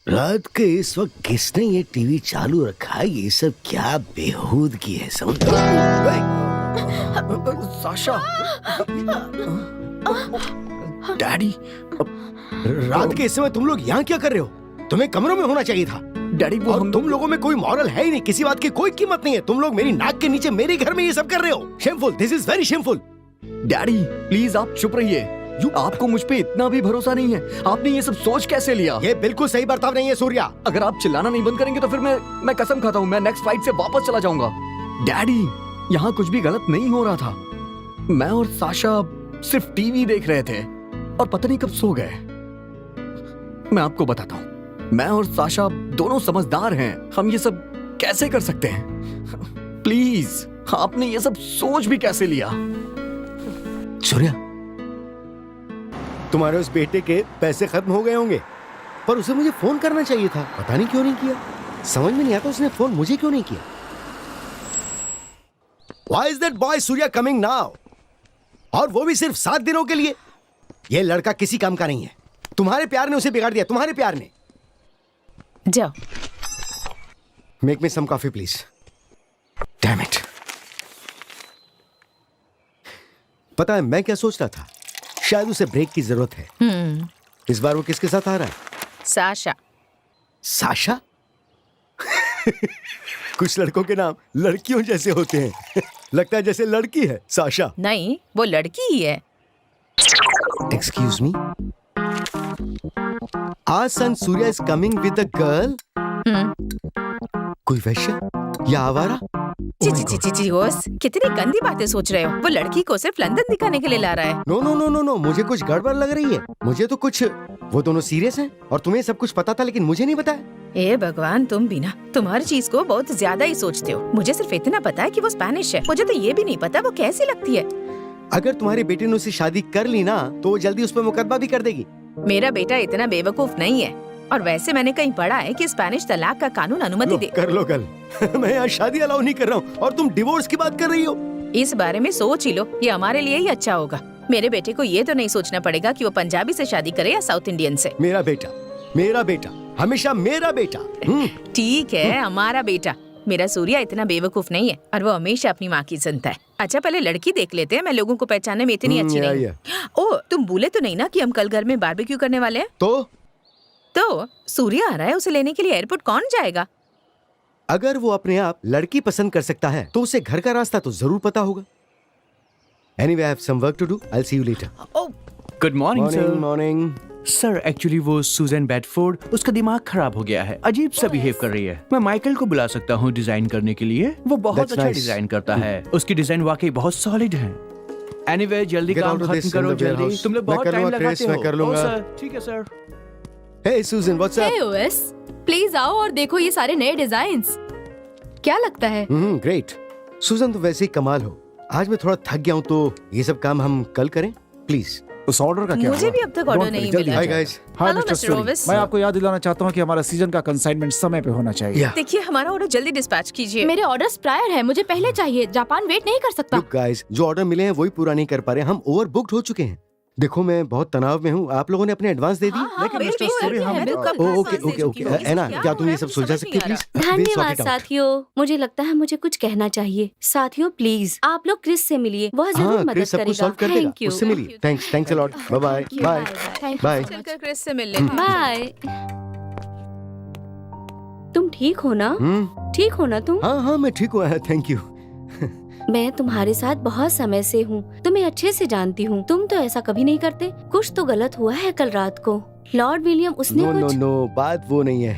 रात के इस वक्त किसने ये टीवी चालू रखा है? ये सब क्या बेहूदगी है, समझ? साशा, डैडी, रात के इस समय तुम लोग यहाँ क्या कर रहे हो? तुम्हें कमरों में होना चाहिए था। डैडी वो और हम तुम लोगों में कोई मॉरल है ही नहीं, किसी बात की कोई कीमत नहीं है। तुम लोग मेरी नाक के नीचे मेरे घर में ये सब कर रहे हो। Shameful, this is very shameful. Daddy please आप चुप रहिए। आपको मुझ पे इतना भी भरोसा नहीं है? आपने ये सब सोच कैसे लिया? ये बिल्कुल सही बर्ताव नहीं है सूर्या। अगर आप चिल्लाना नहीं बंद करेंगे तो फिर मैं कसम खाता हूँ मैं नेक्स्ट फ्लाइट से वापस चला जाऊंगा। डैडी यहाँ कुछ भी गलत नहीं हो रहा था। मैं और साशा सिर्फ टीवी देख रहे थे और पता नहीं कब सो गए। मैं आपको बताता हूँ, मैं और साशा दोनों समझदार हैं। हम ये सब कैसे कर सकते हैं? प्लीज आपने ये सब सोच भी कैसे लिया? सूर्या, तुम्हारे उस बेटे के पैसे खत्म हो गए होंगे, पर उसे मुझे फोन करना चाहिए था। पता नहीं क्यों नहीं किया। समझ में नहीं आता उसने फोन मुझे क्यों नहीं किया। Why is that boy Surya coming now? और वो भी सिर्फ 7 दिनों के लिए। ये लड़का किसी काम का नहीं है। तुम्हारे प्यार ने उसे बिगाड़ दिया, तुम्हारे प्यार ने। जाओ। Make me some coffee please. Damn it. पता है मैं क्या सोच रहा था? शायद उसे ब्रेक की जरूरत है। इस बार वो किसके साथ आ रहा है? साशा। साशा? कुछ लड़कों के नाम लड़कियों जैसे होते हैं। लगता है जैसे लड़की है साशा। नहीं, वो लड़की ही है। एक्सक्यूज मी, आज son Surya is coming with a girl. कोई वैश्य या आवारा? ची ची ची ची ची होस, कितनी गंदी बातें सोच रहे हो। वो लड़की को सिर्फ लंदन दिखाने के लिए ला रहा है। No no no no no, मुझे कुछ गड़बड़ लग रही है। मुझे तो कुछ, वो दोनों सीरियस हैं और तुम्हें सब कुछ पता था लेकिन मुझे नहीं बताया। ए भगवान, तुम भी ना, तुम हर चीज को बहुत ज्यादा ही सोचते हो। मुझे सिर्फ इतना पता है कि वो स्पेनिश है। मुझे तो ये भी नहीं पता वो कैसी लगती है। अगर तुम्हारे बेटे ने उससे शादी कर ली ना तो वो जल्दी उस पर मुकदमा भी कर देगी। मेरा बेटा इतना बेवकूफ नहीं है। और वैसे मैंने कहीं पढ़ा है कि स्पेनिश तलाक का कानून अनुमति दे। कर लो कल। मैं यहाँ शादी अलाउ नहीं कर रहा हूँ और तुम डिवोर्स की बात कर रही हो। इस बारे में सोच ही लो, ये हमारे लिए ही अच्छा होगा। मेरे बेटे को ये तो नहीं सोचना पड़ेगा कि वो पंजाबी से शादी करे या साउथ इंडियन से। मेरा बेटा हमेशा मेरा बेटा। ठीक है, हमारा बेटा। मेरा सूर्या इतना बेवकूफ नहीं है और वो हमेशा अपनी माँ की सुनता है। अच्छा पहले लड़की देख लेते हैं। मैं लोगों को पहचानने में इतनी अच्छी नहीं हूँ। ओ, तुम भूले तो नहीं ना कि हम कल घर में बारबेक्यू करने वाले हैं? तो सूर्या आ रहा है, उसे लेने के लिए एयरपोर्ट कौन जाएगा? अगर वो अपने आप लड़की पसंद कर सकता है तो उसे घर का रास्ता तो जरूर पता होगा। Anyway, I have some work to do. I'll see you later. Good morning sir. Morning. Sir actually वो सुजैन बेडफोर्ड, उसका दिमाग खराब हो गया है, अजीब सा बिहेव कर रही है। मैं माइकल को बुला सकता हूँ डिजाइन करने के लिए। वो बहुत That's अच्छा nice. डिजाइन करता है। उसकी डिजाइन वाकई बहुत सॉलिड है। एनीवे जल्दी Get काम out of खत्म this करो in the जल्दी। warehouse. तुम लोग मैं बहुत कर टाइम लूंगा, लगाते Chris, हो। मैं कर लूंगा। सर ठीक है sir. Hey Susan, what's up? Hey OS, please आओ और देखो ये सारे नए डिजाइन्स। क्या लगता है? Great. Susan तो वैसे ही कमाल हो। आज मैं थोड़ा थक गया हूँ तो ये सब काम हम कल करें प्लीज। उस ऑर्डर का क्या मुझे हुआ? भी अब तक ऑर्डर नहीं मिला। Hi guys. Hi Hello, mister Mr. Suri, Ovis. मैं आपको याद दिलाना चाहता हूँ कि हमारा सीजन का कंसाइनमेंट समय पे होना चाहिए। देखिए हमारा ऑर्डर जल्दी डिस्पैच कीजिए। मेरे ऑर्डर्स प्रायर है, मुझे पहले चाहिए। जापान वेट नहीं कर सकता। Look guys, जो ऑर्डर मिले हैं वही पूरा नहीं कर पा रहे। हम ओवर बुक्ड हो चुके हैं। देखो मैं बहुत तनाव में हूँ। आप लोगों ने अपने एडवांस दे दी। लेकिन मिस्टर सूरी, हम ओके एना, क्या तुम ये सब सुलझा सकते हो प्लीज? धन्यवाद साथियों। मुझे लगता है मुझे कुछ कहना चाहिए। साथियों प्लीज आप लोग क्रिस से मिलिए, वह जरूर हाँ, मदद क्रिस सब कुछ करेगा। सॉल्व कर देगा। Thank you. उससे मिलिए। Thanks a lot. Bye bye bye. चलकर क्रिस से मिल ले। बाय। तुम ठीक हो ना? ठीक हो ना तुम? हाँ मैं ठीक हूँ। Thank you. मैं तुम्हारे साथ बहुत समय से हूँ, तुम्हें अच्छे से जानती हूँ। तुम तो ऐसा कभी नहीं करते। कुछ तो गलत हुआ है कल रात को। लॉर्ड विलियम उसने कुछ नो, बात वो नहीं है।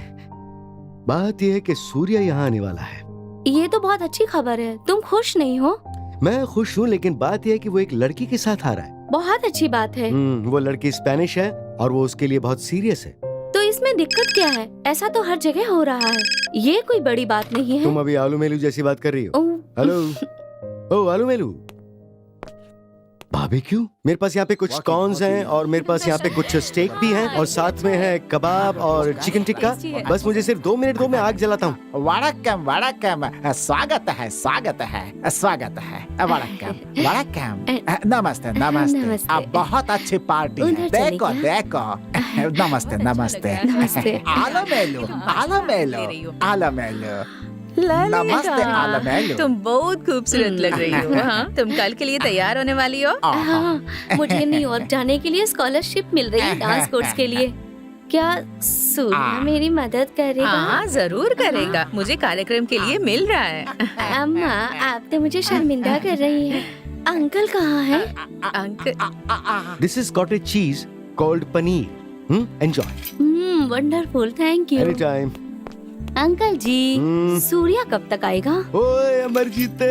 बात ये है कि सूर्या यहाँ आने वाला है। ये तो बहुत अच्छी खबर है। तुम खुश नहीं हो? मैं खुश हूँ लेकिन बात यह है कि वो एक लड़की के साथ आ रहा है। बहुत अच्छी बात है। वो लड़की स्पेनिश है और वो उसके लिए बहुत सीरियस है। तो इसमें दिक्कत क्या है? ऐसा तो हर जगह हो रहा है। ये कोई बड़ी बात नहीं है। तुम अभी आलू मेलू जैसी बात कर रही हो। ओह, हेलो आलू मेलू। बारबेक्यू? मेरे पास यहाँ पे कुछ कॉर्न्स हैं और मेरे पास यहाँ पे कुछ स्टेक भी हैं और साथ में है कबाब और चिकन टिक्का। बस मुझे सिर्फ 2 मिनट दो, मैं आग जलाता हूँ। वड़क्कम वड़क्कम, स्वागत है स्वागत है स्वागत है। वड़क्कम वड़क्कम, नमस्ते नमस्ते। नमस्ते। अब बहुत अच्छी पार्टी है। उधर देखो चलिए। देखो नमस्ते नमस्ते नमस्ते। आलमेलु आलमेलु आलमेलु नमस्ते आलमेलु। तुम बहुत खूबसूरत लग रही हो। हाँ, तुम कल के लिए तैयार होने वाली हो? हाँ, मुझे न्यूयॉर्क जाने के लिए स्कॉलरशिप मिल रही है डांस कोर्स के लिए। क्या सूर्या मेरी मदद करेगा? हाँ, जरूर करेगा। मुझे कार्यक्रम के लिए मिल रहा है। अम्मा, आप तो मुझे शर्मिंदा कर रही हैं। अंकल कहाँ है? Uncle, this is cottage cheese called paneer. Enjoy. Wonderful, thank you. Any time. Uncle ji, Surya कब तक आएगा? ओए अमरजीत,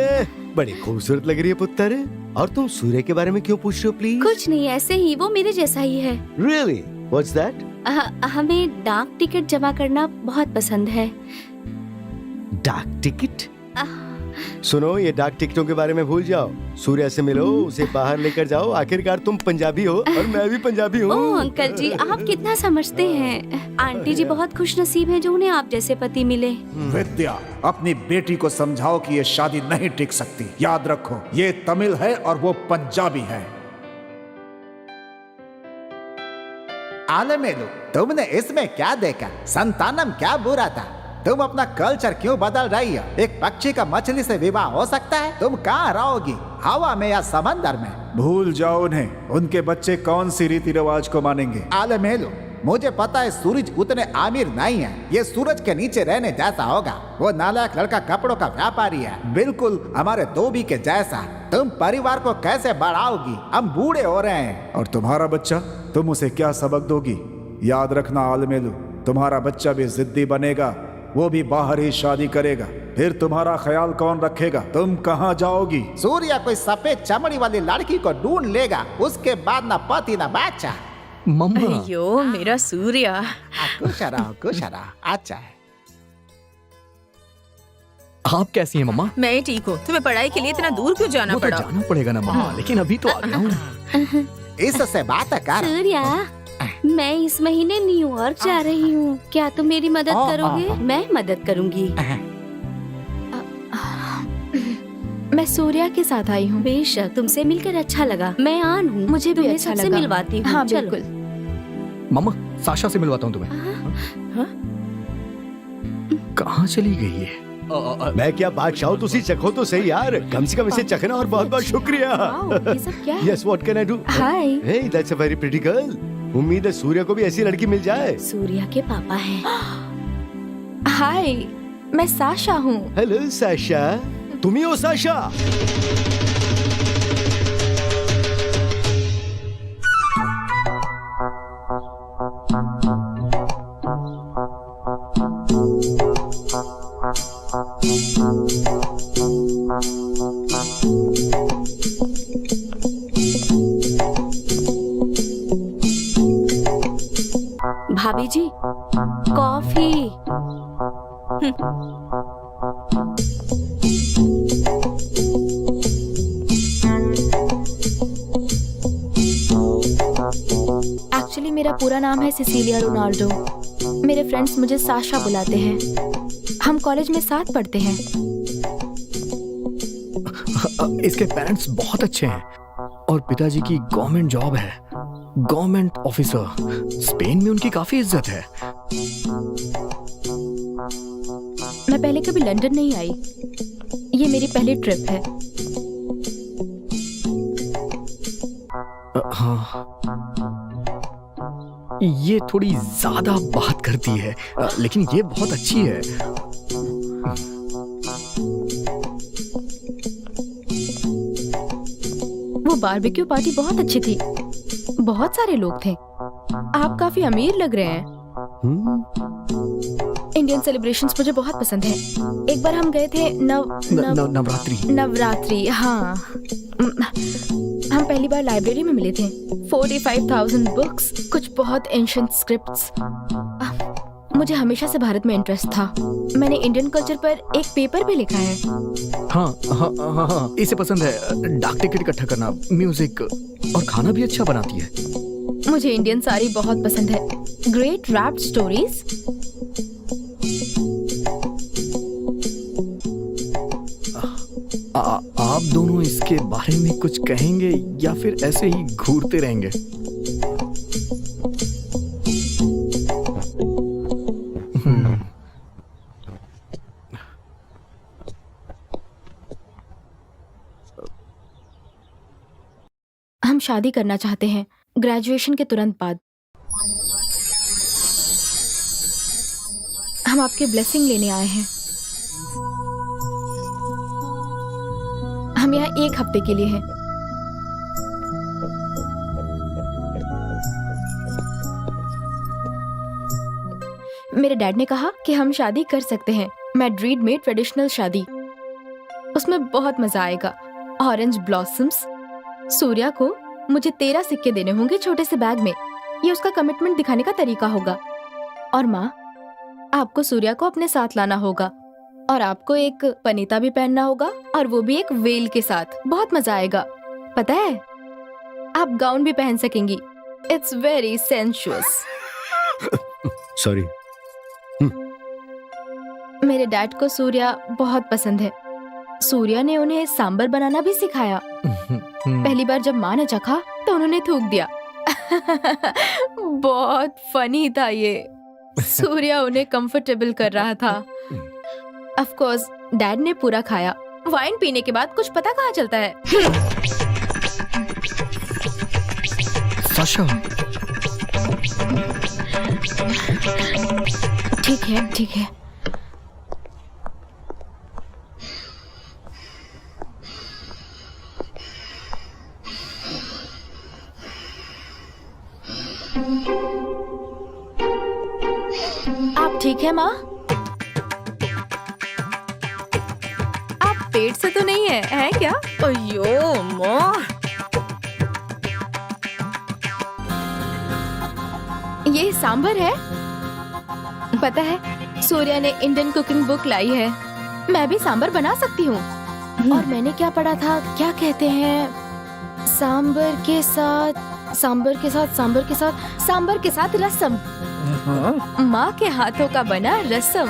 बड़ी खूबसूरत लग रही है पुत्र। और तुम सूर्य के बारे में क्यों पूछ रहे हो प्लीज? कुछ नहीं, ऐसे ही। वो मेरे जैसा ही है। रियली? What's that? हमें डाक टिकट जमा करना बहुत पसंद है। डाक टिकट? सुनो, ये डाक टिकटों के बारे में भूल जाओ। सूर्या से मिलो, उसे बाहर लेकर जाओ। आखिरकार तुम पंजाबी हो और मैं भी पंजाबी हूँ। ओह अंकल जी, आप कितना समझते हैं। आंटी जी बहुत खुशनसीब हैं जो उन्हें आप जैसे पति मिले। विद्या, अपनी बेटी को समझाओ कि ये शादी नहीं टिक सकती। याद रखो, ये तमिल है और वो पंजाबी है। आलमेलु, तुमने इसमें क्या देखा? संतानम क्या बुरा था? तुम अपना कल्चर क्यों बदल रही हो? एक पक्षी का मछली से विवाह हो सकता है? तुम कहाँ रहोगी, हवा में या समंदर में? भूल जाओ उन्हें। उनके बच्चे कौन सी रीति रिवाज को मानेंगे? आलमेलु, मुझे पता है सूरज उतने आमिर नहीं है। ये सूरज के नीचे रहने जैसा होगा। वो नालायक लड़का कपड़ों का व्यापारी है, बिल्कुल हमारे धोबी के जैसा। तुम परिवार को कैसे बढ़ाओगी? हम बूढ़े हो रहे हैं। और तुम्हारा बच्चा, तुम उसे क्या सबक दोगी? याद रखना आलमेलु, तुम्हारा बच्चा भी जिद्दी बनेगा। वो भी बाहर ही शादी करेगा। फिर तुम्हारा ख्याल कौन रखेगा? तुम कहाँ जाओगी? सूर्या कोई सफेद चमड़ी वाली लड़की को ढूंढ लेगा। उसके बाद ना पति ना बच्चा। मम्मा, अयो मेरा सूर्या। खुश रहो। अच्छा है। आप कैसी हैं मम्मा? मैं ठीक हूँ। तुम्हें पढ़ाई के लिए इतना दूर क्यों जाना वो तो पड़ा? जाना पड़ेगा ना मम्मा, लेकिन अभी तो आ गया हूँ। इससे बात कर। सूर्या, मैं इस महीने न्यूयॉर्क जा रही हूँ। क्या तुम मेरी मदद करोगे? मैं मदद करूँगी। मैं सूर्या के साथ आई हूँ। बेशक, तुमसे मिलकर अच्छा लगा। मैं आन हूँ, मुझे भी तुम्हें अच्छा सबसे लगा। मिलवाती हूँ। हाँ चलो। बिल्कुल। मम्मा, साशा से मिलवाता हूँ तुम्हें। कहाँ चली गई है? मैं क्या बादशाह हूँ, तुसी चखो तो सही यार। कम से कम इसे चखना। और बहुत बहुत शुक्रिया। वाओ, ये सब क्या है? Yes, what can I do? Hi. Hey, that's a very pretty girl. उम्मीद है सूर्या को भी ऐसी लड़की मिल जाए। सूर्या के पापा हैं। हाय, मैं साशा हूँ। Hello Sasha. तुम ही हो साशा? भाभी जी, कॉफी। एक्चुअली मेरा पूरा नाम है सिसिलिया रोनाल्डो। मेरे फ्रेंड्स मुझे साशा बुलाते हैं। हम कॉलेज में साथ पढ़ते हैं। इसके पेरेंट्स बहुत अच्छे हैं और पिताजी की गवर्नमेंट जॉब है, गवर्नमेंट ऑफिसर। स्पेन में उनकी काफी इज्जत है। मैं पहले कभी लंदन नहीं आई। ये मेरी पहली ट्रिप है। हाँ, ये थोड़ी ज्यादा बात करती है, लेकिन ये बहुत अच्छी है। वो बारबेक्यू पार्टी बहुत अच्छी थी। बहुत सारे लोग थे। आप काफी अमीर लग रहे हैं। इंडियन सेलिब्रेशंस मुझे बहुत पसंद है। एक बार हम गए थे नवरात्रि। हाँ, हम पहली बार लाइब्रेरी में मिले थे। 45,000 बुक्स, कुछ बहुत एंशिएंट स्क्रिप्ट्स। मुझे हमेशा से भारत में इंटरेस्ट था। मैंने इंडियन कल्चर पर एक पेपर भी लिखा है। हाँ, इसे पसंद है डाक टिकट इकट्ठा करना, म्यूजिक, और खाना भी अच्छा बनाती है। मुझे इंडियन साड़ी बहुत पसंद है। Great wrapped stories. आप दोनों इसके बारे में कुछ कहेंगे या फिर ऐसे ही घूरते रहेंगे? शादी करना चाहते हैं ग्रेजुएशन के तुरंत बाद। हम आपके ब्लेसिंग लेने आए हैं। हम यहाँ 1 हफ्ते के लिए हैं। मेरे डैड ने कहा कि हम शादी कर सकते हैं, मैड्रिड में ट्रेडिशनल शादी। उसमें बहुत मजा आएगा। Orange blossoms. सूर्या को मुझे 13 सिक्के देने होंगे छोटे से बैग में। ये उसका कमिटमेंट दिखाने का तरीका होगा। और माँ, आपको सूर्या को अपने साथ लाना होगा और आपको एक पनीता भी पहनना होगा, और वो भी एक वेल के साथ। बहुत मजा आएगा। पता है, आप गाउन भी पहन सकेंगी। It's very sensuous. सॉरी। मेरे डैड को सूर्या बहुत पसंद है। सूर्या ने उन्हें सांबर बनाना भी सिखाया। पहली बार जब माँ ने चखा तो उन्होंने थूक दिया। बहुत फनी था ये। सूर्या उन्हें कंफर्टेबल कर रहा था। ऑफ कोर्स डैड ने पूरा खाया। वाइन पीने के बाद कुछ पता कहाँ चलता है। साशा, ठीक है, ठीक है। आप ठीक है माँ? आप पेट से तो नहीं है क्या? अयो माँ, ये सांभर है। पता है, सूर्या ने इंडियन कुकिंग बुक लाई है। मैं भी सांभर बना सकती हूँ। और मैंने क्या पढ़ा था, क्या कहते हैं, सांभर के साथ रसम। माँ के हाथों का बना रसम।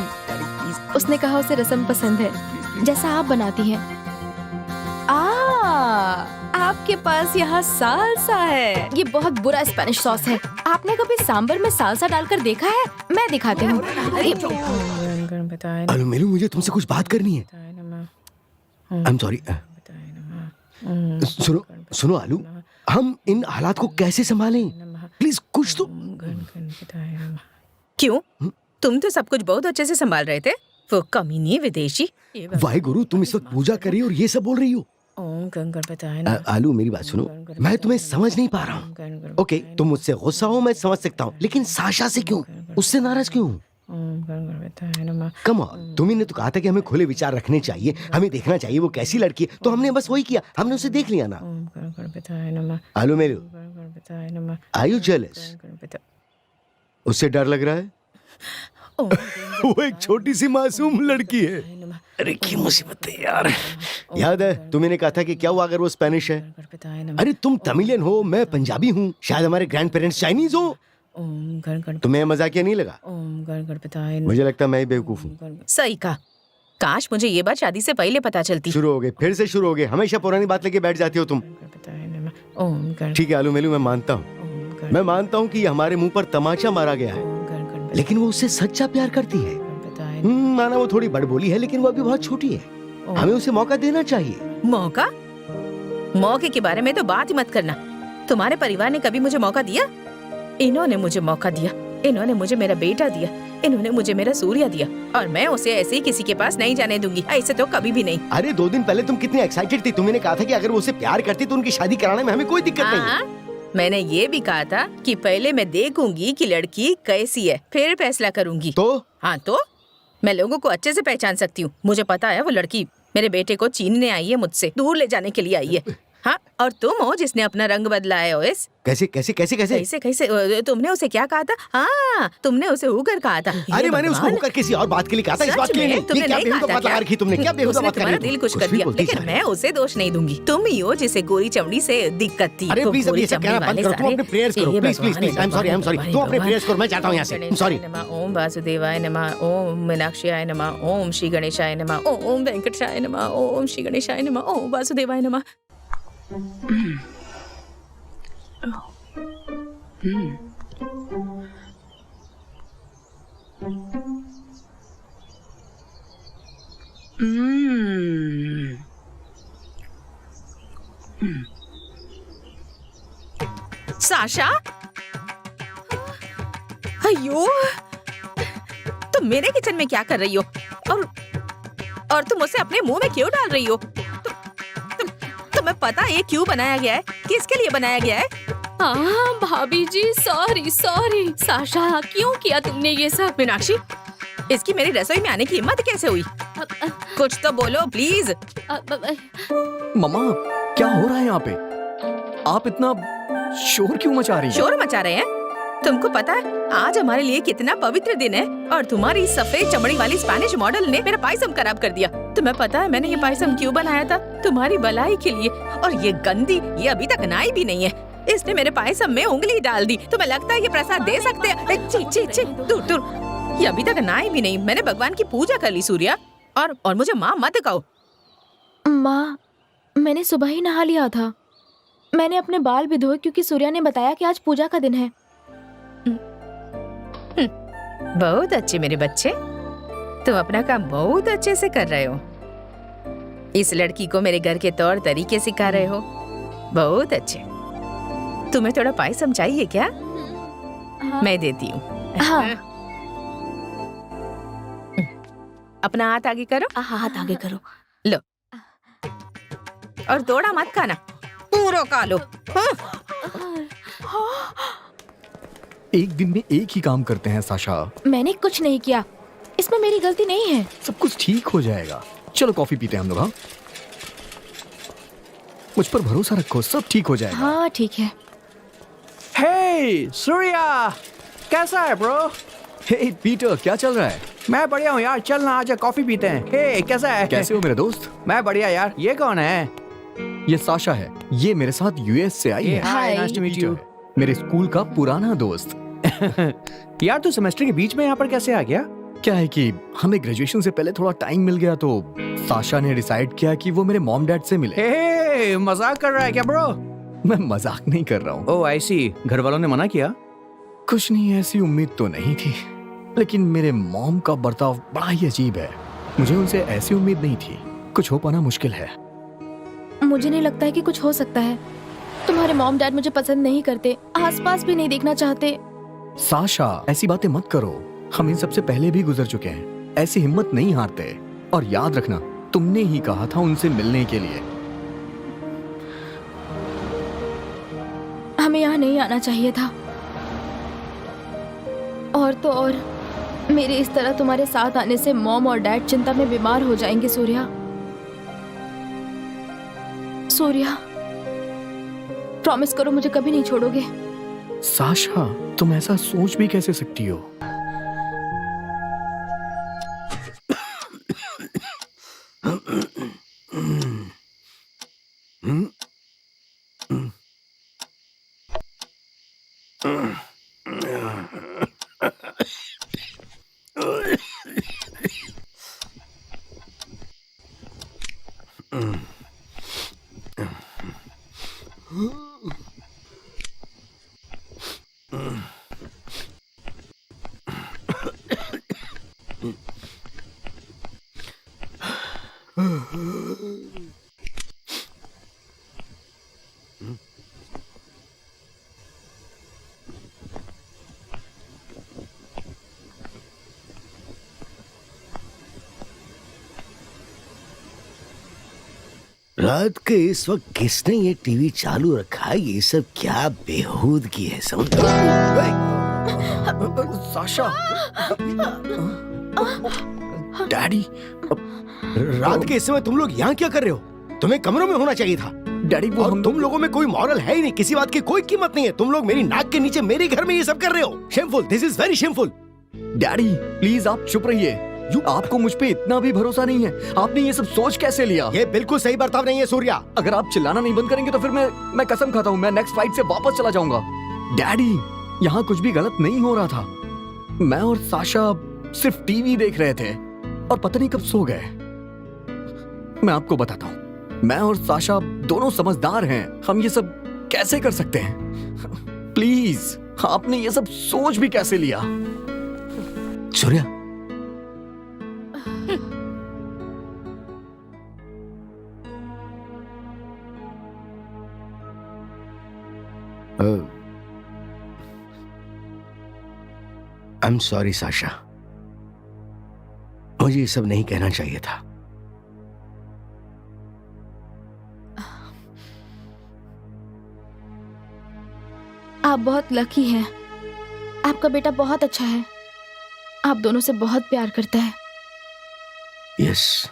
उसने कहा उसे रसम पसंद है, जैसा आप बनाती हैं। आपके पास यहाँ सालसा है। ये बहुत बुरा स्पेनिश सॉस है। आपने कभी सांबर में सालसा डालकर देखा है? मैं दिखाती हूँ। अलमेलू, मुझे तुमसे कुछ बात करनी है। I am sorry. सुनो आलू, हम इन हालात को कैसे संभालें? प्लीज कुछ तो। क्यों? तुम तो सब कुछ बहुत अच्छे से संभाल रहे थे। वो कमीनी विदेशी। वाहे गुरु, तुम इस वक्त पूजा कर रही हो और ये सब बोल रही हो। आलू, मेरी बात सुनो। मैं तुम्हें समझ नहीं पा रहा हूँ। ओके, तुम मुझसे गुस्सा हो, मैं समझ सकता हूँ, लेकिन साशा से क्यों? उससे नाराज क्यों? कम ऑन, तुम्ही ने तो कहा था कि हमें खुले विचार रखने चाहिए, हमें देखना चाहिए वो कैसी लड़की है, तो हमने बस वही किया। हमने उसे देख लिया ना। आलू मेलू, आर यू जेलस? उससे डर लग रहा है? वो एक छोटी सी मासूम लड़की है। अरे क्या मुसीबत है यार। याद है तुम्हें कहा था कि क्या हुआ अगर वो स्पेनिश है? अरे तुम तमिलियन हो, मैं पंजाबी हूँ, शायद हमारे ग्रैंड पेरेंट्स चाइनीज हो। तुम्हें मजाकिया नहीं लगा? मुझे लगता है मैं ही बेवकूफ हूँ। सही कहा। काश मुझे ये बात शादी से पहले पता चलती। शुरू हो गए, फिर से शुरू हो गए। हमेशा पुरानी बात लेके बैठ जाती हो तुम। ठीक है आलू मेलू, मैं मानता हूँ कि ये हमारे मुंह पर तमाचा मारा गया है, लेकिन वो उससे सच्चा प्यार करती है। माना वो थोड़ी बड़बोली है, लेकिन वो अभी बहुत छोटी है। हमें उसे मौका देना चाहिए। मौके के बारे में तो बात ही मत करना। तुम्हारे परिवार ने कभी मुझे मौका दिया? इन्होंने मुझे मौका दिया। इन्होंने मुझे मेरा बेटा दिया। इन्होंने मुझे मेरा सूर्या दिया, और मैं उसे ऐसे ही किसी के पास नहीं जाने दूंगी। ऐसे तो कभी भी नहीं। अरे 2 दिन पहले तुम कितनी एक्साइटेड थी। तुमने कहा था कि अगर वो उसे प्यार करती तो उनकी शादी कराने में हमें कोई दिक्कत नहीं। मैंने ये भी कहा था कि पहले मैं देखूंगी कि लड़की कैसी है, फिर फैसला करूंगी। तो मैं लोगों को अच्छे से पहचान सकती हूँ। मुझे पता है वो लड़की मेरे बेटे को छीनने आई है, मुझसे दूर ले जाने के लिए आई है। हाँ, और तुम हो जिसने अपना रंग बदला है। ओएस कैसे कैसे कैसे कैसे कैसे कैसे तुमने उसे क्या कहा था? हाँ, तुमने उसे हुकर कहा था। अरे मैंने उसको होकर किसी और बात के लिए कहा था, इस बात के लिए नहीं। तुमने क्या नहीं बेहुदा बात लगा रखी तुमने? क्या बेहुदा बात कर रही हो? दिल खुश कर दिया, लेकिन मैं उसे दोष नहीं दूंगी। तुम ही हो जिसे गोरी चमड़ी से दिक्कत थी। अरे प्लीज अभी ऐसा कहना बंद करो। तुम अपने प्रेयर्स करो, please please please. I am sorry. तुम अपने प्रेयर्स करो, मैं चाहता हूँ यहाँ से। सॉरी। ओम वासुदेवाय नमः, ओम मीनाक्षीय नमः, ओम श्री गणेशाय नमः, ओम वेंकटेशाय नमः, ओम श्री गणेशाय नमः, ओम वासुदेवाय नमः। साशा, अयो, तुम मेरे किचन में क्या कर रही हो? और तुम उसे अपने मुंह में क्यों डाल रही हो? तुम्हें पता है ये क्यों बनाया गया है? किसके लिए बनाया गया है? हाँ भाभी जी, सॉरी सॉरी। साशा, क्यों किया तुमने ये सब? मीनाक्षी, इसकी मेरी रसोई में आने की हिम्मत कैसे हुई? कुछ तो बोलो प्लीज। मम्मा, क्या हो रहा है यहाँ पे? आप इतना शोर क्यों मचा रही हैं? शोर मचा रहे हैं? तुमको पता है आज हमारे लिए कितना पवित्र दिन है और तुम्हारी सफेद चमड़ी वाली स्पेनिश मॉडल ने मेरा पायसम खराब कर दिया। तुम्हें पता है मैंने ये पायसम क्यों बनाया था? तुम्हारी भलाई के लिए। और ये गंदी, ये अभी तक नहाई भी नहीं है। इसने मेरे पायसम में उंगली डाल दी। तुम्हें लगता है ये प्रसाद दे सकते हैं? ची ची ची, दूर दूर। ये अभी तक नहाई भी नहीं। मैंने भगवान की पूजा कर ली सूर्या। और मुझे माँ मत कहो। माँ, मैंने सुबह ही नहा लिया था। मैंने अपने बाल भी धोए क्योंकि सूर्या ने बताया कि आज पूजा का दिन है। बहुत अच्छे मेरे बच्चे, तुम अपना काम बहुत अच्छे से कर रहे हो। इस लड़की को मेरे घर के तौर तरीके सिखा रहे हो। बहुत अच्छे। तुम्हें थोड़ा पायसम चाहिए क्या? हाँ। मैं देती हूँ। हाँ। अपना हाथ आगे करो। हाथ आगे करो। लो, और थोड़ा मत खाना, पूरा खा लो। एक दिन में एक ही काम करते हैं साशा। मैंने कुछ नहीं किया, इसमें मेरी गलती नहीं है। सब कुछ ठीक हो जाएगा। चलो कॉफी पीते हैं हम लोग। हाँ, मुझ पर भरोसा रखो, सब ठीक हो जाएगा। हाँ ठीक है। हे सूर्या, कैसा है ब्रो? हे पीटर, क्या चल रहा है? मैं बढ़िया हूँ यार, चल ना आजा कॉफी पीते हैं। हे कैसा है? कैसे हो मेरे दोस्त? मैं बढ़िया यार। ये कौन है? ये साशा है। ये मेरे साथ यूएस से आई है। Hi, Hi. Nice to meet you. मेरे स्कूल का पुराना दोस्त। यार तू सेमेस्टर के बीच में यहाँ पर कैसे आ गया? क्या है कि हमें ग्रेजुएशन से पहले थोड़ा टाइम मिल गया तो साशा ने डिसाइड किया कि वो मेरे मॉम डैड से मिले। हे, मजाक कर रहा है क्या ब्रो? मैं मजाक नहीं कर रहा हूँ। ओह आई सी, घर वालों ने मना किया? कुछ नहीं, ऐसी उम्मीद तो नहीं थी, लेकिन मेरे मॉम का बर्ताव बड़ा ही अजीब है। मुझे उनसे ऐसी उम्मीद नहीं थी। कुछ हो पाना मुश्किल है। मुझे नहीं लगता है कि कुछ हो सकता है। तुम्हारे मॉम डैड मुझे पसंद नहीं करते, आसपास भी नहीं देखना चाहते। साशा, ऐसी बातें मत करो। हम इन सबसे पहले भी गुजर चुके हैं। ऐसी हिम्मत नहीं हारते। और याद रखना, तुमने ही कहा था उनसे मिलने के लिए। हमें यहाँ नहीं आना चाहिए था। और तो और, मेरे इस तरह तुम्हारे साथ आने से मॉम और डैड चिंता में बीमार हो जाएंगे। सूर्या, सूर्या, प्रॉमिस करो मुझे कभी नहीं छोड़ोगे। साशा, तुम ऐसा सोच भी कैसे सकती हो? रात के इस वक्त किसने ये टीवी चालू रखा है? ये सब क्या बेहूदगी है, समझ? साशा, डैडी, रात के इस समय तुम लोग यहाँ क्या कर रहे हो? तुम्हें कमरों में होना चाहिए था। डैडी वो और तुम लोगों में कोई मॉरल है ही नहीं। किसी बात की कोई कीमत नहीं है। तुम लोग मेरी नाक के नीचे मेरे घर में ये सब कर रहे हो। Shameful, this is very shameful. Daddy please आप चुप रहिए। आपको मुझ पे इतना भी भरोसा नहीं है? आपने ये सब सोच कैसे लिया? ये बिल्कुल सही बर्ताव नहीं है सूर्या। अगर आप चिल्लाना नहीं बंद करेंगे तो फिर मैं कसम खाता हूँ, मैं नेक्स्ट फ्लाइट से वापस चला जाऊंगा। डैडी, यहाँ कुछ भी गलत नहीं हो रहा था। मैं और साशा सिर्फ टीवी देख रहे थे और पता नहीं कब सो गए। मैं आपको बताता हूँ, मैं और साशा दोनों समझदार हैं। हम ये सब कैसे कर सकते हैं? प्लीज, आपने ये सब सोच भी कैसे लिया? Surya, I am sorry Sasha, मुझे ये सब नहीं कहना चाहिए था। आप बहुत लकी हैं। आपका बेटा बहुत अच्छा है, आप दोनों से बहुत प्यार करता है। यस।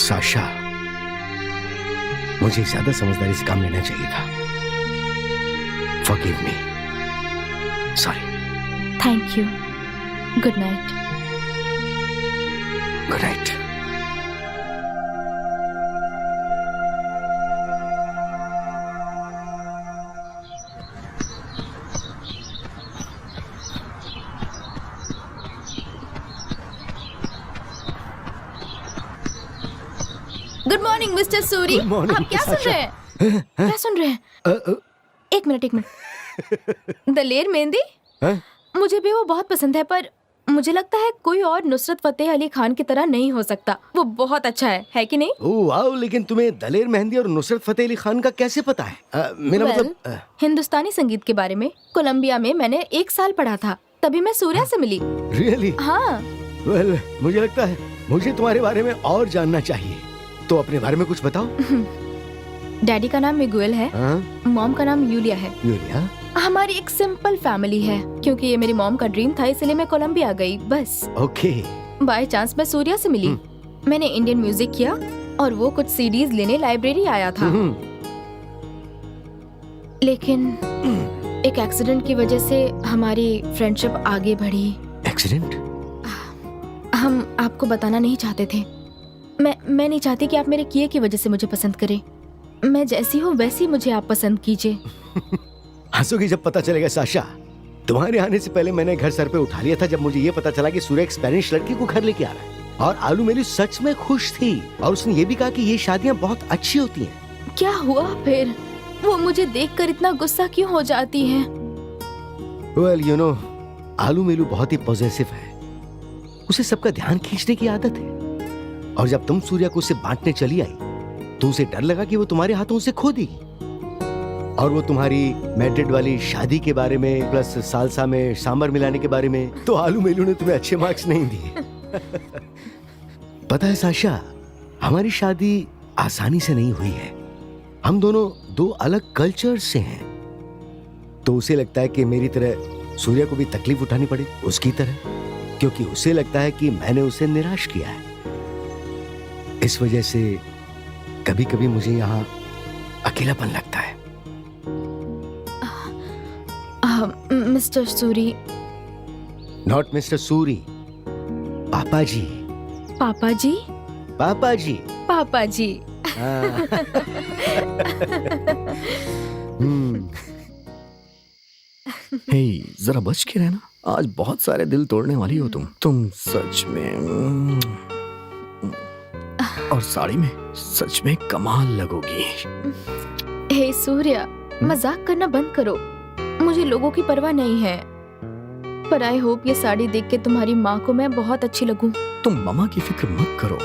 साशा, मुझे ज्यादा समझदारी से काम लेना चाहिए था। Forgive me. Sorry. Thank you. Good night. Good night. Good morning mister Suri. Good morning, आप क्या सुन साशा। रहे हैं? क्या सुन रहे हैं? एक मिनट। दलेर मेहंदी? हैं? मुझे भी वो बहुत पसंद है, पर मुझे लगता है कोई और नुसरत फतेह अली खान की तरह नहीं हो सकता। वो बहुत अच्छा है कि नहीं? ओह वाओ, लेकिन तुम्हें दलेर मेहंदी और नुसरत फतेह अली खान का कैसे पता है? मेरा मतलब हिंदुस्तानी संगीत के बारे में कोलंबिया में मैंने 1 साल पढ़ा था, तभी मैं सूर्या से मिली। रियली? हाँ। वेल, मुझे लगता है मुझे तुम्हारे बारे में और जानना चाहिए, तो अपने बारे में कुछ बताओ। डैडी का नाम मिगुएल है, मॉम का नाम यूलिया है। यूलिया? हमारी एक सिंपल फैमिली है, क्योंकि ये मेरी मॉम का ड्रीम था, इसलिए मैं कोलंबिया गई बस। ओके। बाय चांस मैं सूर्या से मिली। मैंने इंडियन म्यूजिक किया और वो कुछ सीडीज लेने लाइब्रेरी आया था। लेकिन एक एक्सीडेंट की वजह से हमारी फ्रेंडशिप आगे बढ़ी। एक्सीडेंट? हम आपको बताना नहीं चाहते थे। मैं नहीं चाहती कि आप मेरे किए की वजह से मुझे पसंद करें। मैं जैसी हूँ वैसी मुझे आप पसंद कीजिए। हंसोगी जब पता चलेगा साशा। तुम्हारे आने से पहले मैंने घर सर पे उठा लिया था जब मुझे ये पता चला कि सूर्य एक स्पेनिश लड़की को घर लेके आ रहा है। और आलू मेरी सच में खुश थी और उसने ये भी कहा कि ये शादियां बहुत अच्छी होती हैं। क्या हुआ फिर? वो मुझे देखकर इतना गुस्सा क्यों हो जाती है? वेल यू नो, आलू मेलू बहुत ही पॉजिटिव है। उसे सबका ध्यान खींचने की आदत है। और जब तुम सूर्या को उसे बांटने चली आई तो उसे डर लगा कि वो तुम्हारे हाथों से खो देगी। और वो तुम्हारी मैड्रिड वाली शादी के बारे में प्लस सालसा में सांबर मिलाने के बारे में, तो आलू मेलू ने तुम्हें अच्छे मार्क्स नहीं दिए। पता है साशा, हमारी शादी आसानी से नहीं हुई है। हम दोनों 2 अलग कल्चर से हैं। तो उसे लगता है कि मेरी तरह सूर्या को भी तकलीफ उठानी पड़े उसकी तरह, क्योंकि उसे लगता है कि मैंने उसे निराश किया है। इस वजह से कभी कभी मुझे यहाँ अकेलापन लगता है। Mister Suri. Not mister Suri, पापा जी। पापा जी? पापा जी। पापा जी। हे, जरा बच के रहना। आज बहुत सारे दिल तोड़ने वाली हो तुम सच में। और साड़ी में सच में कमाल लगोगी। हे सूर्या, मजाक करना बंद करो। मुझे लोगों की परवाह नहीं है, पर आई होप ये साड़ी देख के तुम्हारी माँ को मैं बहुत अच्छी लगूं। तुम मम्मा की फिक्र मत करो,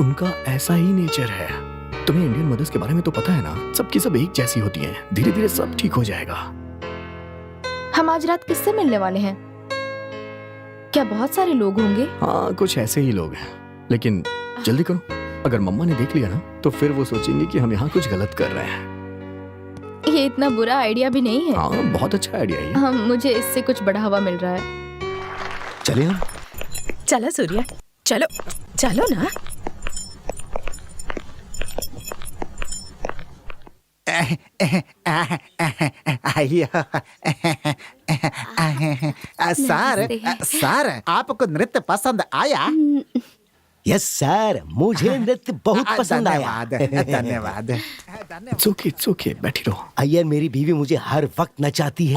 उनका ऐसा ही नेचर है। तुम्हें इंडियन मदर्स के बारे में तो पता है ना, सबकी सब एक जैसी होती हैं। धीरे धीरे सब ठीक हो जाएगा। हम आज रात किससे मिलने वाले हैं? क्या बहुत सारे लोग होंगे? हाँ, कुछ ऐसे ही लोग हैं, लेकिन जल्दी करो। अगर मम्मा ने देख लिया ना तो फिर वो सोचेंगे कि हम यहाँ कुछ गलत कर रहे हैं। ये इतना बुरा आइडिया भी नहीं है। हाँ, बहुत अच्छा आइडिया है। हाँ, मुझे इससे कुछ बढ़ावा मिल रहा है। चले हम? चलो सूर्या, चलो चलो ना। सर आपको नृत्य पसंद आया? यस सर, मुझे नृत्य बहुत पसंद आया। धन्यवाद। It's okay, बैठी रहो। अय्यर, मेरी बीवी मुझे हर वक्त नचाती है।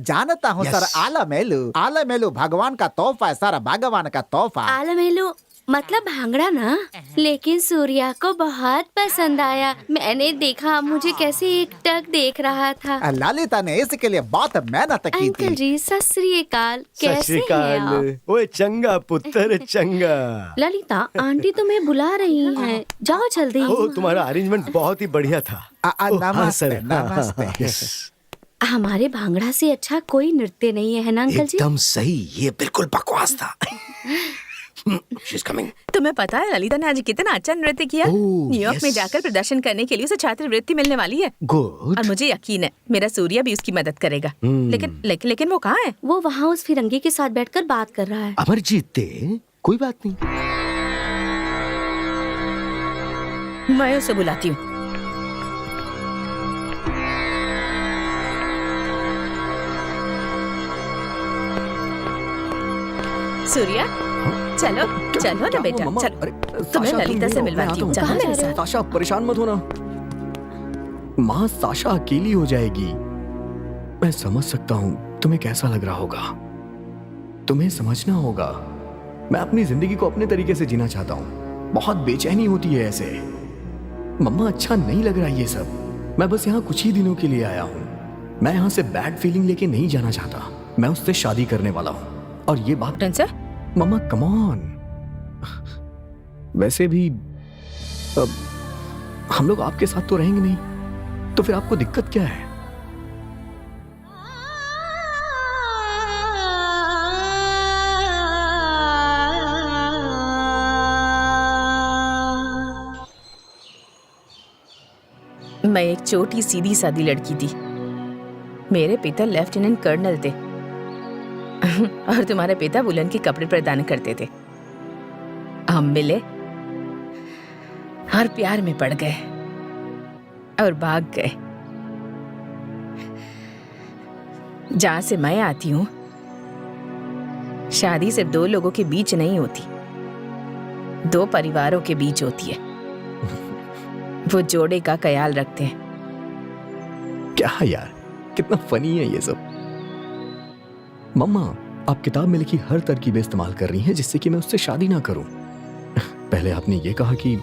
जानता हूँ Yes. सर। आला मेलू भगवान का तोहफा है सर, भगवान का तोहफा। आलमेलू मतलब भांगड़ा ना। लेकिन सूर्या को बहुत पसंद आया। मैंने देखा मुझे कैसे एकटक देख रहा था। ललिता ने इसके लिए बहुत मेहनत की अंकल थी। जी सत श्री अकाल, कैसे हैं आप? ओए चंगा पुत्र चंगा। ललिता आंटी तुम्हें बुला रही हैं, जाओ जल्दी। ओ तुम्हारा अरेंजमेंट बहुत ही बढ़िया था। नमस्ते, हाँ, नमस्ते। यस। हमारे भांगड़ा से अच्छा कोई नृत्य नहीं है ना अंकल जी? एकदम सही, ये बिल्कुल बकवास था। She's coming. तुम्हें पता है ललिता ने आज कितना अच्छा नृत्य किया। Oh, न्यूयॉर्क में yes. जाकर प्रदर्शन करने के लिए उसे छात्रवृत्ति मिलने वाली है। गुड। और मुझे यकीन है मेरा सूर्या भी उसकी मदद करेगा। लेकिन वो कहाँ है? वो वहाँ उस फिरंगी के साथ बैठकर बात कर रहा है। अमरजीत दे, कोई बात नहीं। मैं उसे बुलाती हूँ। सूर्या चलो चलो ना बेटा, चलो। तुम्हें ललिता से मिलवाती हूँ, चलो मेरे साथ। साशा परेशान मत होना। माँ साशा अकेली हो जाएगी। मैं समझ सकता हूँ तुम्हें कैसा लग रहा होगा। तुम्हें समझना होगा, मैं अपनी जिंदगी को अपने तरीके से जीना चाहता हूँ। बहुत बेचैनी होती है ऐसे। मम्मा अच्छा नहीं लग रहा ये सब। मैं बस यहाँ कुछ ही दिनों के लिए आया हूँ। मैं यहाँ से बैड फीलिंग लेके नहीं जाना चाहता। मैं उससे शादी करने वाला हूँ। और ये बात प्रिंसेस, मम्मा कम ऑन। वैसे भी अब हम लोग आपके साथ तो रहेंगे नहीं, तो फिर आपको दिक्कत क्या है? मैं एक छोटी सीधी सादी लड़की थी। मेरे पिता लेफ्टिनेंट कर्नल थे और तुम्हारे पिता वुलन के कपड़े प्रदान करते थे। हम मिले और प्यार में पड़ गए और भाग गए। जहां से मैं आती हूं, शादी सिर्फ दो लोगों के बीच नहीं होती, दो परिवारों के बीच होती है। वो जोड़े का ख्याल रखते हैं। क्या यार, कितना फनी है ये सब। मम्मा, आप किताब में लिखी हर तरकीब इस्तेमाल कर रही हैं जिससे कि मैं उससे शादी ना करूं। पहले आपने ये कहा कि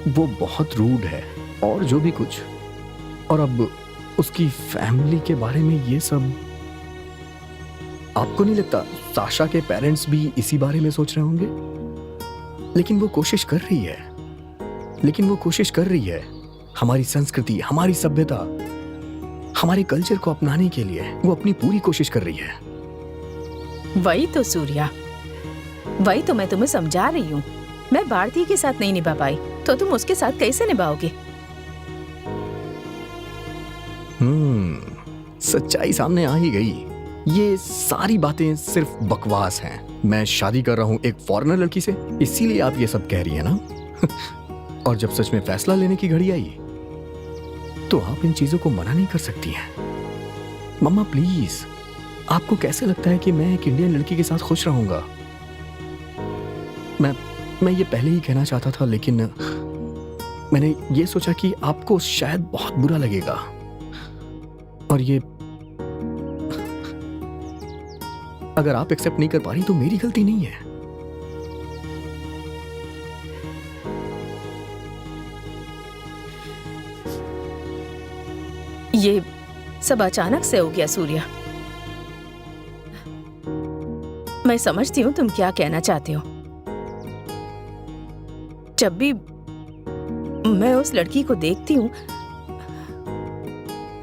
वो बहुत रूड है और जो भी कुछ, और अब उसकी फैमिली के बारे में ये सब। आपको नहीं लगता साशा के पेरेंट्स भी इसी बारे में सोच रहे होंगे? लेकिन वो कोशिश कर रही है हमारी संस्कृति, हमारी सभ्यता, हमारे कल्चर को अपनाने के लिए वो अपनी पूरी कोशिश कर रही है। वही तो सूर्या, वही तो मैं तुम्हें समझा रही हूँ। मैं भारती के साथ नहीं निभा पाई तो तुम उसके साथ कैसे निभाओगे? सच्चाई सामने आ ही गई। ये सारी बातें सिर्फ बकवास हैं। मैं शादी कर रहा हूँ एक फॉरेनर लड़की से, इसीलिए आप ये सब कह रही है ना? और जब सच में फैसला लेने की घड़ी आई तो आप इन चीजों को मना नहीं कर सकती हैं। मम्मा प्लीज, आपको कैसे लगता है कि मैं एक इंडियन लड़की के साथ खुश रहूंगा? मैं ये पहले ही कहना चाहता था, लेकिन मैंने ये सोचा कि आपको शायद बहुत बुरा लगेगा। और ये अगर आप एक्सेप्ट नहीं कर पा रही तो मेरी गलती नहीं है। ये सब अचानक से हो गया सूर्या। मैं समझती हूँ तुम क्या कहना चाहते हो। जब भी मैं उस लड़की को देखती हूँ,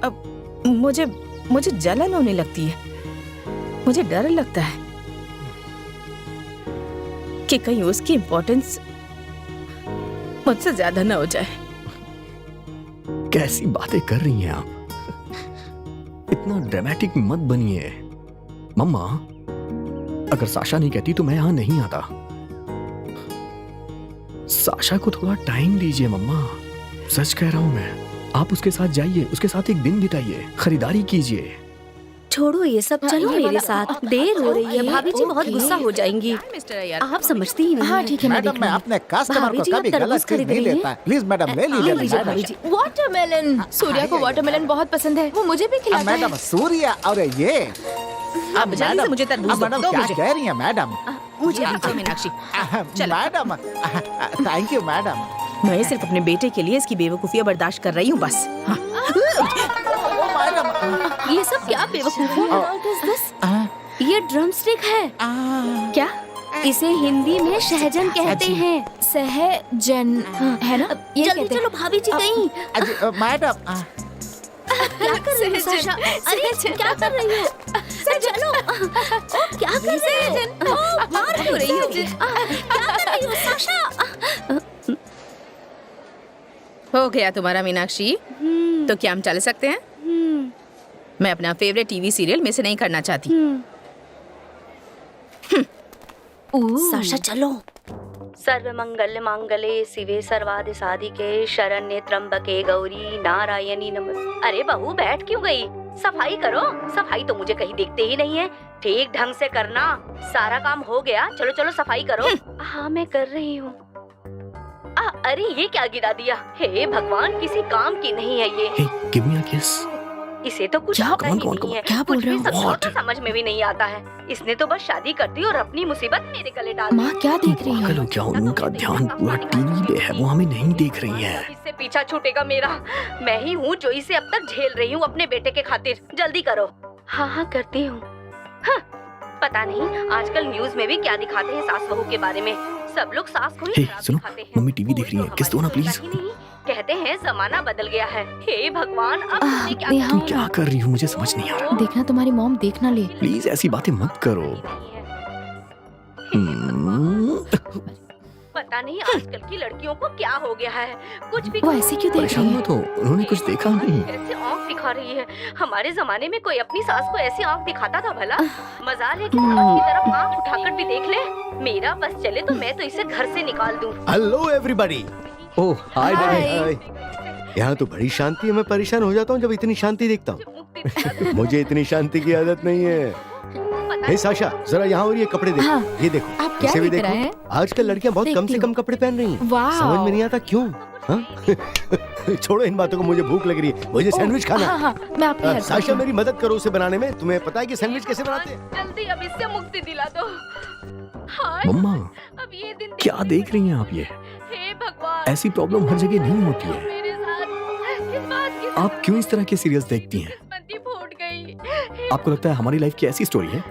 अब मुझे जलन होने लगती है। मुझे डर लगता है कि कहीं उसकी इम्पोर्टेंस मुझसे ज्यादा ना हो जाए। कैसी बातें कर रही हैं आप? इतना ड्रामेटिक मत बनिए। मम्मा, अगर साशा नहीं कहती तो मैं यहां नहीं आता। साशा को थोड़ा टाइम दीजिए मम्मा। सच कह रहा हूं मैं। आप उसके साथ जाइए, उसके साथ एक दिन बिताइए, खरीदारी कीजिए। छोड़ो ये सब, चलो मेरे साथ। देर हो रही है, भाभी जी बहुत गुस्सा हो जाएंगी। आप समझती ही नहीं। हाँ ठीक है, मैं मैडम, देख मैं लूंगी। अपने कस्टमर भाभी को जी, आप कभी तरबूज गलत चीज खरीद नहीं रही हैं? देता। प्लीज मैडम, ले लीजिए। लीजिए भाभी जी। वाटरमेलन। सूर्या को वाटरमेलन बहुत पसंद है, वो मुझे भी खिलाता है। मैडम, सूर्या और ये अब जल्दी से मुझे तरबूज मैडम दो क्या मुझे। कह रही हैं मैडम? मुझे भी दो मीनाक्षी। चलो। Madam thank you madam. मैं सिर्फ अपने बेटे के लिए इसकी बेवकूफियां बर्दाश्त कर रही हूँ बस। हाँ। ओ मैडम ये सब क्या बेवकूफी है? What is this? ये ड्रम स्टिक है। क्या? इसे हिंदी में सहजन कहते हैं। सहजन है ना? ये जल्दी कहते हैं। चलो भाभी जी कहीं। मैडम क्या कर रही हो साशा? अरे क्या कर रही हो? चलो क्या कर रही हो? मार क्यों रही हो? क्या कर रही हो साशा? हो गया तुम्हारा मीनाक्षी? तो क्या हम चल सकते हैं? मैं अपना फेवरेट टीवी सीरियल मिस नहीं करना चाहती। साशा चलो। सर्व मंगल मांगले शिवे सर्वादि साधिके शरण्ये त्र्यंबके गौरी नारायणी नमः। अरे बहू बैठ क्यों गई? सफाई करो। सफाई तो मुझे कहीं दिखते ही नहीं है। ठीक ढंग से करना। सारा काम हो गया, चलो चलो सफाई करो। हाँ मैं कर रही हूँ। अरे ये क्या गिरा दिया? हे भगवान, किसी काम की नहीं है ये। Hey, give me a kiss. इसे तो कुछ क्या? आता ही कौन, कौन, नहीं है। क्या बोल कुछ रहे भी हो? समझाओ तो समझ में भी नहीं आता है। इसने तो बस शादी कर दी और अपनी मुसीबत मेरे गले डाल दी। माँ क्या देख रही पागल है? हो क्या? उनका ध्यान पूरा टीवी पे है, वो हमें नहीं देख रही है। इससे पीछा छूटेगा मेरा। मैं ही हूँ जो इसे अब तक झेल रही हूँ अपने बेटे के खातिर। जल्दी करो। हाँ हाँ करती हूँ। हाँ, पता नहीं आजकल न्यूज में भी क्या दिखाते हैं सास बहू के बारे में। सब लोग सास को ही हे, खराब सुनो, दिखाते हैं। मम्मी टीवी देख रही है, वो किस दो ना हमारी प्लीज। सुनता ही नहीं। कहते हैं जमाना बदल गया है। हे भगवान, अब मैंने क्या देहा। तुम क्या कर रही हो? मुझे समझ नहीं आ रहा। देखना तुम्हारी मॉम देख ना ले। प्लीज ऐसी बातें मत करो। पता नहीं आजकल की लड़कियों को क्या हो गया है। कुछ भी वो ऐसे क्यों देख परेशान रही है? मत हो, उन्होंने कुछ देखा नहीं। कैसे आँख दिखा रही है। हमारे जमाने में कोई अपनी सास को ऐसी आँख दिखाता था भला? मजाल है कि सास की तरफ आँख उठाकर भी देख ले। मेरा बस चले तो मैं तो इसे घर से निकाल दूं। Hello everybody. Oh hi daddy. Hi. यहाँ तो बड़ी शांति है। मैं परेशान हो जाता हूँ जब इतनी शांति देखता हूँ। मुझे इतनी शांति की आदत नहीं है। हे साशा, जरा यहाँ और ये कपड़े देखो। हाँ। ये देखो। आप क्या इसे भी देख देखो। रहे हैं? आजकल लड़कियाँ बहुत कम देखती से हूँ। कम कपड़े पहन रही हैं। वाह। समझ में नहीं आता क्यों? हाँ? छोड़ो इन बातों को, मुझे भूख लग रही है। मुझे सैंडविच खाना हाँ है। हाँ मैं आपकी हेल्प साशा करती हूँ। मेरी मदद करो उसे बनाने में। तुम्हें पता है कि सैंडविच कैसे बनाते हैं? जल्दी अब इससे मुक्ति दिला दो। हाय, मम्मा अब ये दिन क्या देख रही हैं आप? ये हे भगवान, ऐसी प्रॉब्लम हर जगह नहीं होती है। मेरे साथ किस बात की आप क्यों इस तरह के सीरियल्स देखती हैं? किस्मत ही फूट गई। हे आपको लगता है हमारी लाइफ की ऐसी स्टोरी है?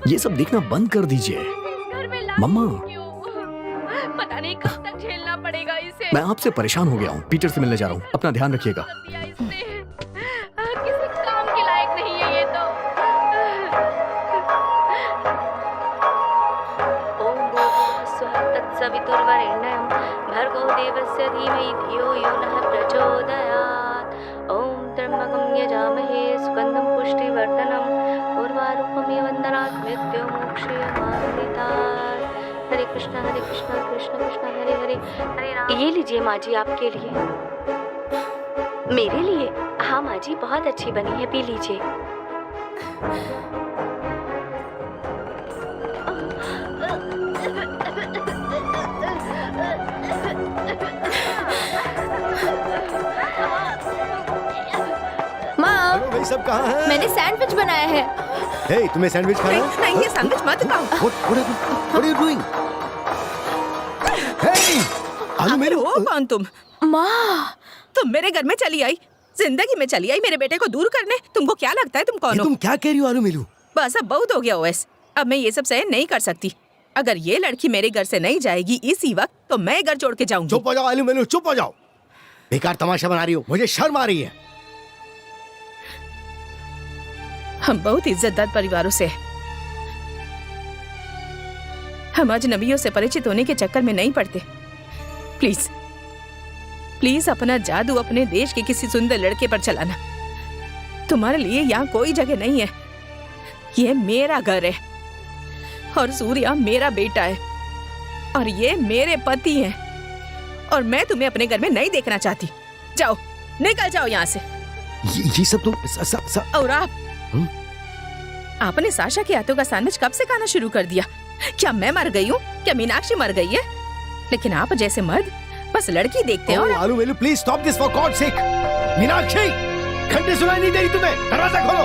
ये सब देखना बंद कर दीजिए। इस घर में ला मम्मा। क्यों? पता नहीं कब तक झेलना पड़ेगा इसे। मैं आपसे परेशान हो गया हूँ। पीटर से मिलने जा रहा हूँ। अपना ध्यान रखिएगा। कर दिया इसने। किसी काम के लायक नहीं है ये तो। ओम भूर्भुवस्सुः तत्सवितुर्वरेण्यं भर्गो देवस्य धीमहि धियो यो नः प्रचोदयात्। ओम त्र्यंबकं यजामहे सुगंधं पुष्टिवर्धनम् उर्वारुकमिव वन्दनात् मृत्युमोक्षयमामृतात्। हरे कृष्णा कृष्ण कृष्ण हरे हरे हरे राम। ये लीजिए माँ जी आपके लिए। मेरे लिए? हाँ माँ जी बहुत अच्छी बनी है, पी लीजिए। माँ हेलो भाई, सब कहाँ हैं? मैंने सैंडविच बनाया है। हे, तुम्हें सैंडविच खाना नहीं, है? नहीं, ये सैंडविच मत खाओ। What are you doing? Hey! आलू आखिर मेरे हो कौन तुम? माँ तुम मेरे घर में चली आई, जिंदगी में चली आई मेरे बेटे को दूर करने। तुमको क्या लगता है तुम कौन ये हो? तुम क्या कह रही हो आलू मेलू? बस अब बहुत हो गया ओएस। अब मैं ये सब सहन नहीं कर सकती। अगर ये लड़की मेरे घर से नहीं जाएगी इसी वक्त तो मैं घर छोड़ के जाऊंगी। चुप हो जाओ आलू मेलू, चुप हो जाओ। बेकार तमाशा बना रही हो, मुझे शर्म आ रही है। हम बहुत इज्जतदार परिवारों से हैं। हम अजनबियों से परिचित होने के चक्कर में नहीं पड़ते। प्लीज प्लीज अपना जादू अपने देश के किसी सुंदर लड़के पर चलाना। तुम्हारे लिए यहाँ कोई जगह नहीं है। ये मेरा घर है और सूर्या मेरा बेटा है और ये मेरे पति हैं और मैं तुम्हें अपने घर में नहीं देखना चाहती। जाओ, निकल जाओ यहाँ से। ये सब तुम और आपने साशा के हाथों का सैंडविच कब से खाना शुरू कर दिया? क्या मैं मर गई हूँ? क्या मीनाक्षी मर गई है? लेकिन आप जैसे मर्द बस लड़की देखते हैं और आलू मेलू please stop this for God sake. Meenakshi, घंटे सुनाई नहीं दे रही तुम्हें? दरवाजा खोलो।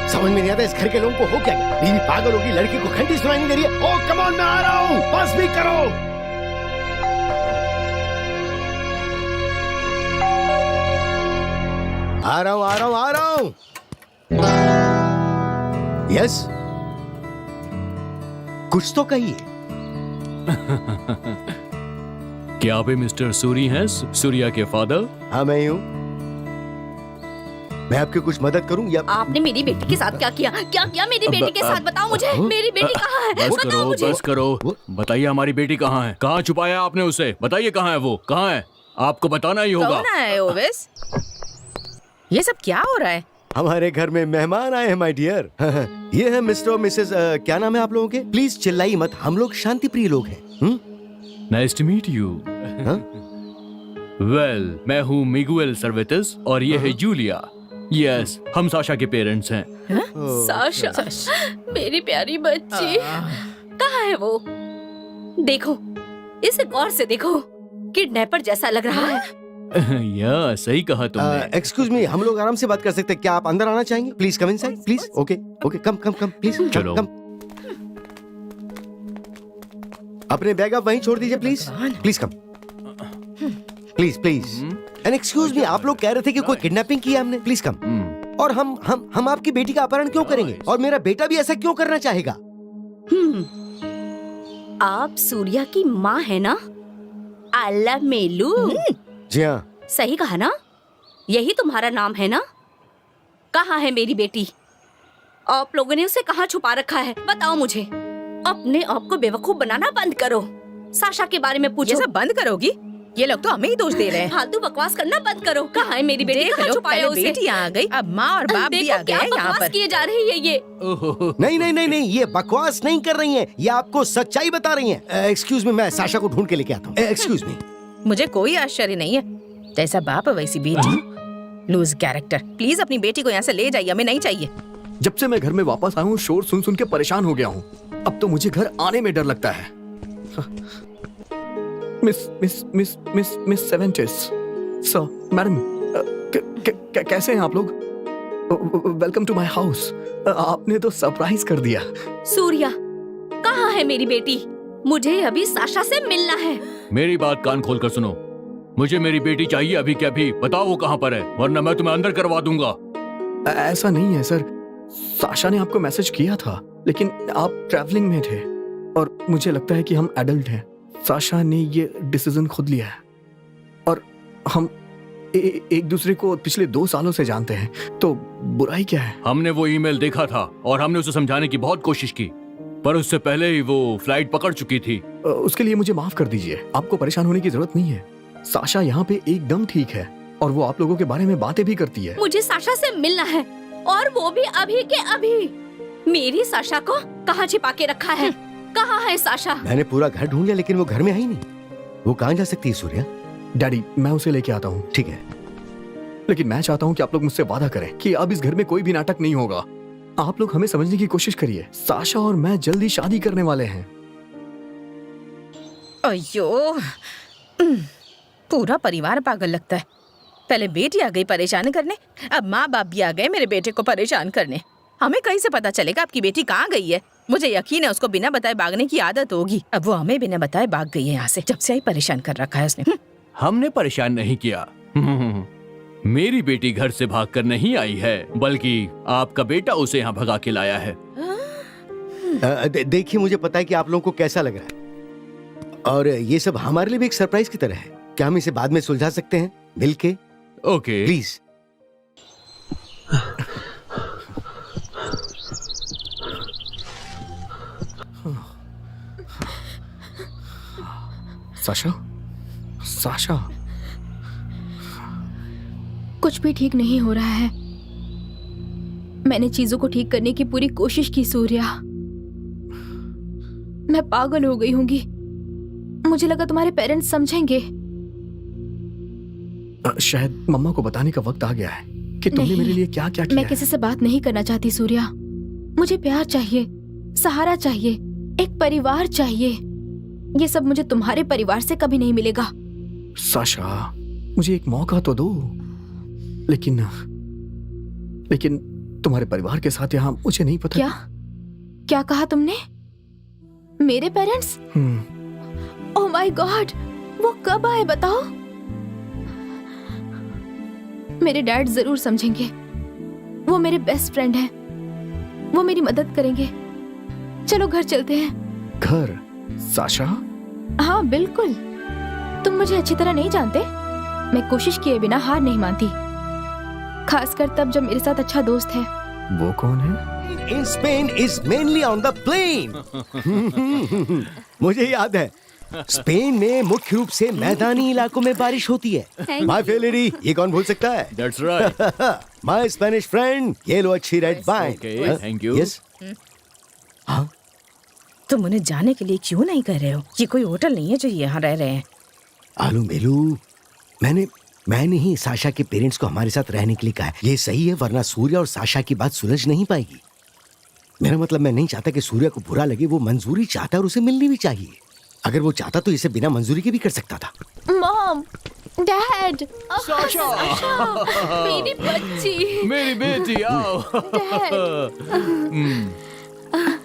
समझ में नहीं आता इस घर के लोगों को हो क्या गया। बीवी पागल होगी, लड़की को घंटी सुनाई नहीं दे रही है। ओह कम ऑन, मैं आ रहा हूँ, बस भी करो। आ रहा हूँ। यस, कुछ तो कहिए। क्या आप मिस्टर सूरी हैं, सूर्या के फादर? हाँ मैं ही हूँ। मैं आपकी कुछ मदद करूं या आपने मेरी बेटी के साथ क्या किया? क्या किया मेरी बेटी के साथ? बताओ मुझे, मेरी बेटी कहाँ है? बताओ मुझे। बस करो, बताइए हमारी बेटी कहाँ है? कहाँ छुपाया आपने उसे? बताइए कहाँ है वो? कहाँ है? आपको बताना ही होगा। कौन है ओवेस? ये सब क्या हो रहा है? हमारे घर में मेहमान आए हैं माय डियर। ये है मिस्टर और मिसेस क्या नाम है आप लोगों के? प्लीज चिल्लाइए मत, हम लोग शांति प्रिय लोग हैं। Nice to meet you. Well, मैं हूँ मिगुएल सर्वेटिस और ये है जूलिया। यस, हम साशा के पेरेंट्स हैं। साशा, मेरी प्यारी बच्ची, कहाँ है वो? देखो, इसे गौर से देखो, किडनैपर जैसा लग रहा है। या सही कहा तुमने। एक्सक्यूज मी, हम लोग आराम से बात कर सकते हैं क्या? आप अंदर आना चाहेंगे? Please come inside please. Okay okay, come please. चलो। कम। अपने बैग आप वहीं छोड़ दीजिए please. Please come, please. And excuse me, आप लोग कह रहे थे कि कोई किडनैपिंग की है हमने। Please come. और हम आपकी बेटी का अपहरण क्यों करेंगे? और मेरा बेटा भी ऐसा क्यों करना चाहेगा? आप सूर्या की माँ है ना? अलमेलू। जी हाँ। सही कहा ना? यही तुम्हारा नाम है ना? कहाँ है मेरी बेटी? आप लोगों ने उसे कहाँ छुपा रखा है? बताओ मुझे। अपने आप को बेवकूफ बनाना बंद करो। साशा के बारे में पूछो। ये सब बंद करोगी? ये लोग तो हमें ही दोष दे रहे हैं। फालतू बकवास करना बंद करो। कहाँ है मेरी बेटी? कहाँ छुपाया उसे? बेटी आ गई, अब माँ और बाप भी आ गए हैं यहाँ पर। किए जा रही है ये। नहीं, ये बकवास नहीं कर रही हैं, ये आपको सच्चाई बता रही हैं। एक्सक्यूज मी, मैं साशा को ढूंढ के लेके आता हूँ। Excuse me. मुझे कोई आश्चर्य नहीं है, जैसा बाप वैसी बेटी। Loose character. प्लीज अपनी बेटी को यहाँ से ले जाइए, हमें नहीं चाहिए। जब से मैं घर में वापस आया हूँ, शोर सुन सुन के परेशान हो गया हूँ। अब तो मुझे घर आने में डर लगता है। मिस सेवेंटिस, सर, मैडम, कैसे हैं आप लोग? Welcome to my house. आपने तो सरप्राइज कर दिया। सूर्या, कहाँ है मेरी बेटी? मुझे अभी साशा से मिलना है। मेरी बात कान खोल कर सुनो, मुझे मेरी बेटी चाहिए अभी के अभी। बताओ वो कहाँ पर है, वरना मैं तुम्हें अंदर करवा दूंगा। ऐसा नहीं है सर, साशा ने आपको मैसेज किया था, लेकिन आप ट्रैवलिंग में थे और मुझे लगता है कि हम एडल्ट हैं। साशा ने ये डिसीजन खुद लिया है और हम एक दूसरे को पिछले 2 सालों से जानते हैं, तो बुराई क्या है? हमने वो ईमेल देखा था और हमने उसे समझाने की बहुत कोशिश की, पर उससे पहले ही वो फ्लाइट पकड़ चुकी थी। उसके लिए मुझे माफ कर दीजिए, आपको परेशान होने की जरूरत नहीं है। साशा यहाँ पे एकदम ठीक है और वो आप लोगों के बारे में बातें भी करती है। मुझे साशा से मिलना है और वो भी अभी के अभी। मेरी साशा को कहाँ छिपा के रखा है? कहाँ है साशा? मैंने पूरा घर ढूंढ लिया लेकिन वो घर में है ही नहीं। वो कहाँ जा सकती है सूर्या? डैडी, मैं उसे लेके आता हूँ। ठीक है, लेकिन मैं चाहता हूँ कि आप लोग मुझसे वादा करें कि अब इस घर में कोई भी नाटक नहीं होगा। आप लोग हमें समझने की कोशिश करिए। साशा और मैं जल्दी शादी करने वाले हैं। अयो, पूरा परिवार पागल लगता है। पहले बेटी आ गई परेशान करने, अब माँ बाप भी आ गए मेरे बेटे को परेशान करने। हमें कहीं से पता चलेगा आपकी बेटी कहाँ गई है? मुझे यकीन है उसको बिना बताए भागने की आदत होगी। अब वो हमें बिना बताए भाग गई है यहाँ से। जब से आई परेशान कर रखा है उसने। हमने परेशान नहीं किया। मेरी बेटी घर से भागकर नहीं आई है, बल्कि आपका बेटा उसे यहाँ भगा के लाया है। देखिए, मुझे पता है कि आप लोगों को कैसा लग रहा है और ये सब हमारे लिए भी एक सरप्राइज की तरह है। क्या हम इसे बाद में सुलझा सकते हैं मिलके? Okay, please. साशा, कुछ भी ठीक नहीं हो रहा है। मैंने चीजों को ठीक करने की पूरी कोशिश की सूर्या। मैं पागल हो गई होंगी। मुझे लगा तुम्हारे पेरेंट्स समझेंगे। शायद मम्मा को बताने का वक्त आ गया है कि तुमने नहीं, मेरे लिए क्या क्या किया मैं किसी से बात नहीं करना चाहती सूर्या। मुझे प्यार चाहिए, सहारा चाहिए, एक परिवार चाहिए। ये सब मुझे तुम्हारे परिवार से कभी नहीं मिलेगा। साशा, मुझे एक मौका तो दो। लेकिन तुम्हारे परिवार के साथ यहाँ मुझे नहीं पता। क्या क्या कहा तुमने? मेरे पेरेंट्स? ओह माय गॉड, वो कब आए बताओ? मेरे डैड जरूर समझेंगे। वो मेरे बेस्ट फ्रेंड हैं, वो मेरी मदद करेंगे। चलो घर चलते हैं। घर? साशा? हाँ बिल्कुल, तुम मुझे अच्छी तरह नहीं जानते। मैं कोशिश किए बिना हार नहीं मानती, खासकर तब जब मेरे साथ अच्छा दोस्त है। वो कौन है? In Spain is mainly on the plain. मुझे याद है, स्पेन में मुख्य रूप से मैदानी इलाकों में बारिश होती है। माय फेयर लेडी, ये कौन भूल सकता है? That's right. My Spanish friend, ये लो अच्छी red wine. Okay, thank you. Yes. हाँ, तुम उन्हें जाने के लिए क्यों नहीं कह रहे हो? ये कोई होटल नहीं है जो यहाँ रह रहे हैं। आलू मेलू, मैंने ही साशा के पेरेंट्स को हमारे साथ रहने के लिए कहा है। ये सही है, वरना सूर्या और साशा की बात सुलझ नहीं पाएगी। मेरा मतलब, मैं नहीं चाहता कि सूर्या को बुरा लगे। वो मंजूरी चाहता है और उसे मिलनी भी चाहिए। अगर वो चाहता तो इसे बिना मंजूरी के भी कर सकता था। Mom, dad, Sasha! मेरी बच्ची, मेरी बेटी, आओ।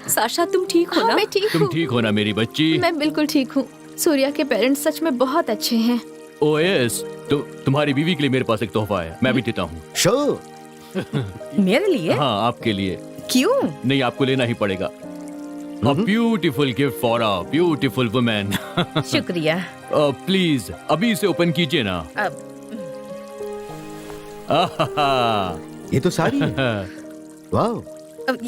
साशा तुम ठीक हो हाँ, ना? मैं ठीक तुम हूँ। ठीक हो ना मेरी बच्ची? मैं बिल्कुल ठीक हूँ। सूर्या के पेरेंट्स सच में बहुत अच्छे हैं। ओएस, तो तुम्हारी बीवी के लिए मेरे पास एक तोहफा है, मैं भी देता हूँ। शो, मेरे लिए? हाँ, आपके लिए। क्यों? नहीं, आपको लेना ही पड़ेगा। A beautiful gift for a beautiful woman. शुक्रिया। प्लीज अभी इसे ओपन कीजिए ना। अब ये तो साड़ी है। वाह, अब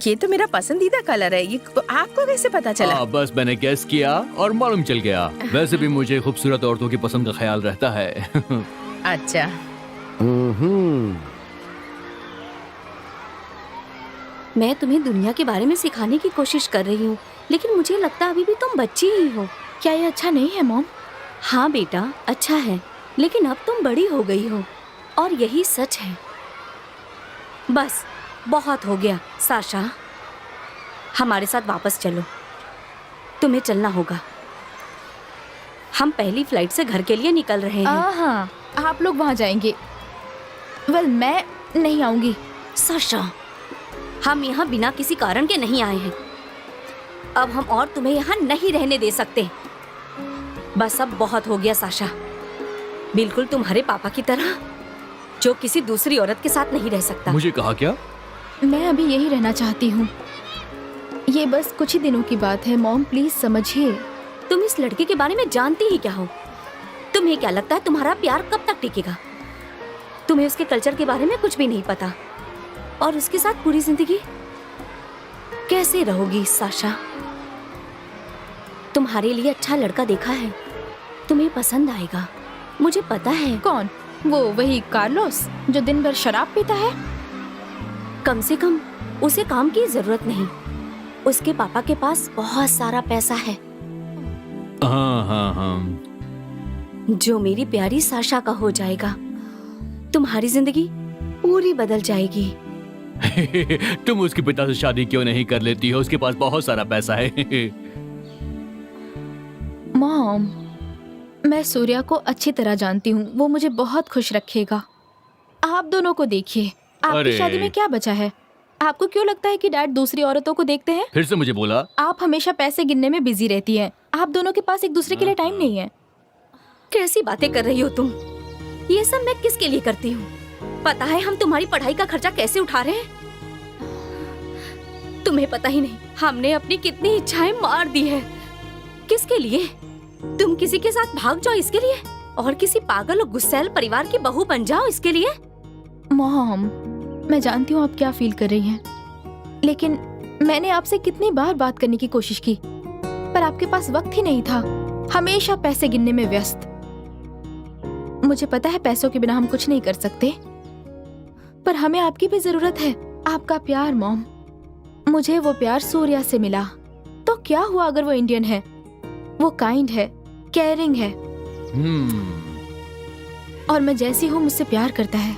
ये तो मेरा पसंदीदा कलर है। ये आपको कैसे पता चला? बस मैंने गेस किया और मालूम चल गया। वैसे भी मुझे खूबसूरत औरतों की पसंद का ख्याल रहता है। अच्छा, मैं तुम्हें दुनिया के बारे में सिखाने की कोशिश कर रही हूँ, लेकिन मुझे लगता अभी भी तुम बच्ची ही हो। क्या ये अच्छा नहीं है मॉम? हाँ बेटा, अच्छा है, लेकिन अब तुम बड़ी हो गई हो और यही सच है। बस बहुत हो गया साशा, हमारे साथ वापस चलो। तुम्हें चलना होगा। हम पहली फ्लाइट से घर के लिए निकल रहे हैं। हाँ, आप लोग वहाँ जाएंगे। वेल, मैं नहीं आऊंगी। साशा, हम यहाँ बिना किसी कारण के नहीं आए हैं। अब हम और तुम्हें यहाँ नहीं रहने दे सकते। बस अब बहुत हो गया साशा, बिल्कुल तुम्हारे पापा की तरह, जो किसी दूसरी औरत के साथ नहीं रह सकता। मुझे कहा क्या? मैं अभी यही रहना चाहती हूँ। ये बस कुछ ही दिनों की बात है मॉम, प्लीज समझिए। तुम इस लड़के के बारे में जानती ही क्या हो? तुम्हें क्या लगता है तुम्हारा प्यार कब तक टिकेगा? तुम्हें उसके कल्चर के बारे में कुछ भी नहीं पता, और उसके साथ पूरी जिंदगी कैसे रहोगी साशा? तुम्हारे लिए अच्छा लड़का देखा है, तुम्हें पसंद आएगा, मुझे पता है। कौन? वो वही कार्लोस जो दिन भर शराब पीता है? कम से कम उसे काम की जरूरत नहीं। उसके पापा के पास बहुत सारा पैसा है, हाँ। जो मेरी प्यारी साशा का हो जाएगा। तुम्हारी जिंदगी पूरी बदल जाएगी। तुम उसके पिता से शादी क्यों नहीं कर लेती हो? उसके पास बहुत सारा पैसा है। मॉम, मैं सूर्या को अच्छी तरह जानती हूँ, वो मुझे बहुत खुश रखेगा। आप दोनों को देखिए, आपकी अरे। शादी में क्या बचा है? आपको क्यों लगता है कि डैड दूसरी औरतों को देखते हैं? फिर से मुझे बोला। आप हमेशा पैसे गिनने में बिजी रहती हैं। आप दोनों के पास एक दूसरे के लिए टाइम नहीं है। कैसी बातें कर रही हो तुम? ये सब मैं किसके लिए करती हूँ? पता है हम तुम्हारी पढ़ाई का खर्चा कैसे उठा रहे हैं? तुम्हें पता ही नहीं, हमने अपनी कितनी इच्छाएं मार दी है। किसके लिए? तुम किसी के साथ भाग जाओ इसके लिए, और किसी पागल और गुस्सैल परिवार की बहू बन जाओ इसके लिए। मॉम, मैं जानती हूँ आप क्या फील कर रही हैं, लेकिन मैंने आपसे कितनी बार बात करने की कोशिश की, पर आपके पास वक्त ही नहीं था। हमेशा पैसे गिनने में व्यस्त। मुझे पता है पैसों के बिना हम कुछ नहीं कर सकते, पर हमें आपकी भी जरूरत है। आपका प्यार मॉम, मुझे वो प्यार सूर्या से मिला। तो क्या हुआ अगर वो इंडियन है? वो काइंड है, केयरिंग है, और मैं जैसी हूँ मुझसे प्यार करता है।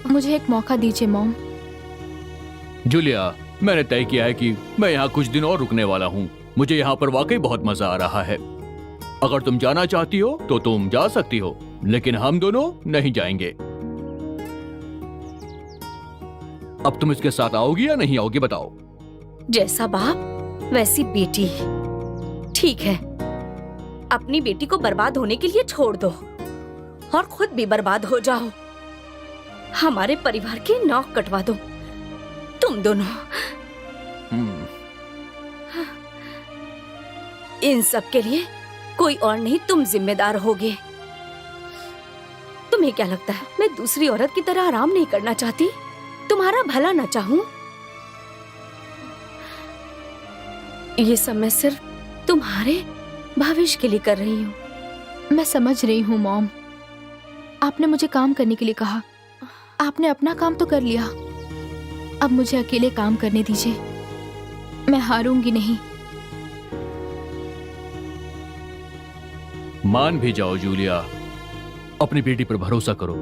मुझे एक मौका दीजिए मॉम। जूलिया, मैंने तय किया है कि मैं यहाँ कुछ दिन और रुकने वाला हूँ। मुझे यहाँ पर वाकई बहुत मजा आ रहा है। अगर तुम जाना चाहती हो तो तुम जा सकती हो, लेकिन हम दोनों नहीं जाएंगे। अब तुम इसके साथ आओगी या नहीं आओगी बताओ। जैसा बाप वैसी बेटी। ठीक है, अपनी बेटी को बर्बाद होने के लिए छोड़ दो और खुद भी बर्बाद हो जाओ। हमारे परिवार की नाक कटवा दो तुम दोनों। इन सब के लिए कोई और नहीं, तुम जिम्मेदार होगे। तुम्हें क्या लगता है मैं दूसरी औरत की तरह आराम नहीं करना चाहती? तुम्हारा भला ना चाहूं? ये सब मैं सिर्फ तुम्हारे भविष्य के लिए कर रही हूँ। मैं समझ रही हूँ मॉम, आपने मुझे काम करने के लिए कहा, आपने अपना काम तो कर लिया, अब मुझे अकेले काम करने दीजिए। मैं हारूंगी नहीं। मान भी जाओ जूलिया, अपनी बेटी पर भरोसा करो।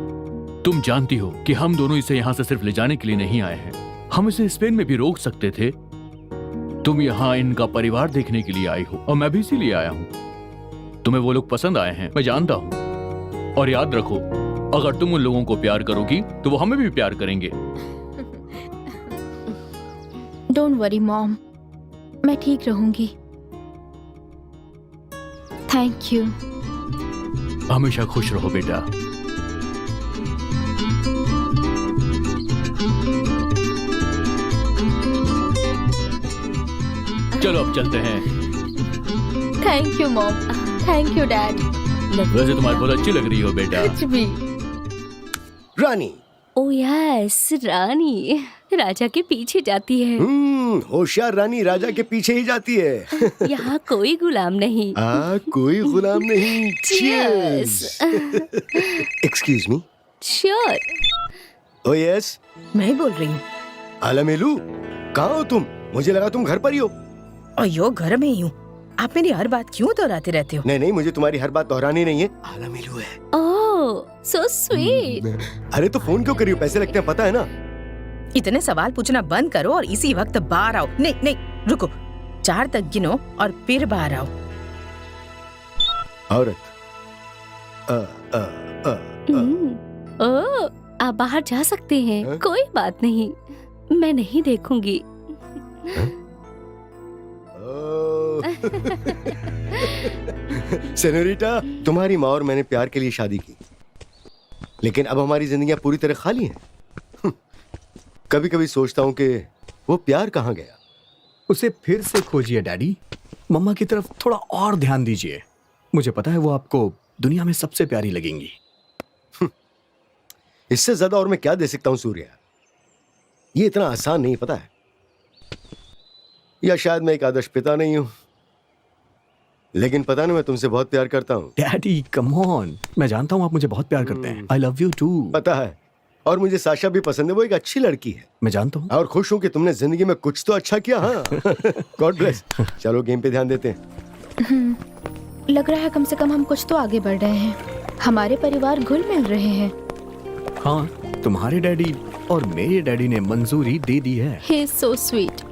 तुम जानती हो कि हम दोनों इसे यहाँ से सिर्फ ले जाने के लिए नहीं आए हैं, हम इसे स्पेन में भी रोक सकते थे। तुम यहाँ इनका परिवार देखने के लिए आई हो और मैं भी इसीलिए आया हूँ। तुम्हें वो लोग पसंद आए हैं, मैं जानता हूँ। और याद रखो, अगर तुम उन लोगों को प्यार करोगी तो वो हमें भी प्यार करेंगे। डोंट वरी मॉम, मैं ठीक रहूंगी। Thank you. हमेशा खुश रहो बेटा। चलो अब चलते हैं। Thank you mom, thank you dad. वैसे तुम्हारी बहुत अच्छी लग रही हो बेटा। कुछ भी। रानी। ओ यस, रानी राजा के पीछे जाती है। होशियार रानी राजा के पीछे ही जाती है। यहाँ कोई गुलाम नहीं। कोई गुलाम नहीं। Cheers. Excuse me. श्योर। ओ यस, मैं ही बोल रही हूँ। आलमेलू, कहाँ हो तुम? मुझे लगा तुम घर पर ही हो। अयो, घर में ही हूँ। आप मेरी हर बात क्यों दोहराते रहते हो? नहीं नहीं, मुझे तुम्हारी हर बात दोहरानी नहीं है। आलमेलू है। ओह, सो स्वीट। अरे तो फोन क्यों करी हो? पैसे लगते हैं, पता है ना। इतने सवाल पूछना बंद करो और इसी वक्त बाहर आओ। नहीं नहीं, रुको, 4 तक गिनो और फिर बाहर आओ। औरत। ओह, आप बाहर जा सकते हैं, कोई बात नहीं, मैं नहीं देखूंगी। सेनोरिटा, तुम्हारी माँ और मैंने प्यार के लिए शादी की, लेकिन अब हमारी जिंदगियां पूरी तरह खाली हैं। कभी कभी सोचता हूँ कि वो प्यार कहाँ गया। उसे फिर से खोजिए डैडी। मम्मा की तरफ थोड़ा और ध्यान दीजिए। मुझे पता है वो आपको दुनिया में सबसे प्यारी लगेंगी। इससे ज्यादा और मैं क्या दे सकता हूँ सूर्या? ये इतना आसान नहीं, पता है। या शायद मैं एक आदर्श पिता नहीं हूं, लेकिन पता नहीं मैं तुमसे बहुत प्यार करता हूँ। डैडी कम ऑन, मैं जानता हूँ आप मुझे बहुत प्यार करते हैं। I love you too. पता है, और मुझे साशा भी पसंद है, वो एक अच्छी लड़की है। मैं जानता हूँ। और खुश हूँ कि तुमने जिंदगी में कुछ तो अच्छा किया। हाँ, गॉड ब्लेस। चलो गेम पे ध्यान देते हैं। लग रहा है कम से कम हम कुछ तो आगे बढ़ रहे हैं। हमारे परिवार घुल मिल रहे हैं। हाँ, तुम्हारे डैडी और मेरे डैडी ने मंजूरी दे दी है। He is so sweet.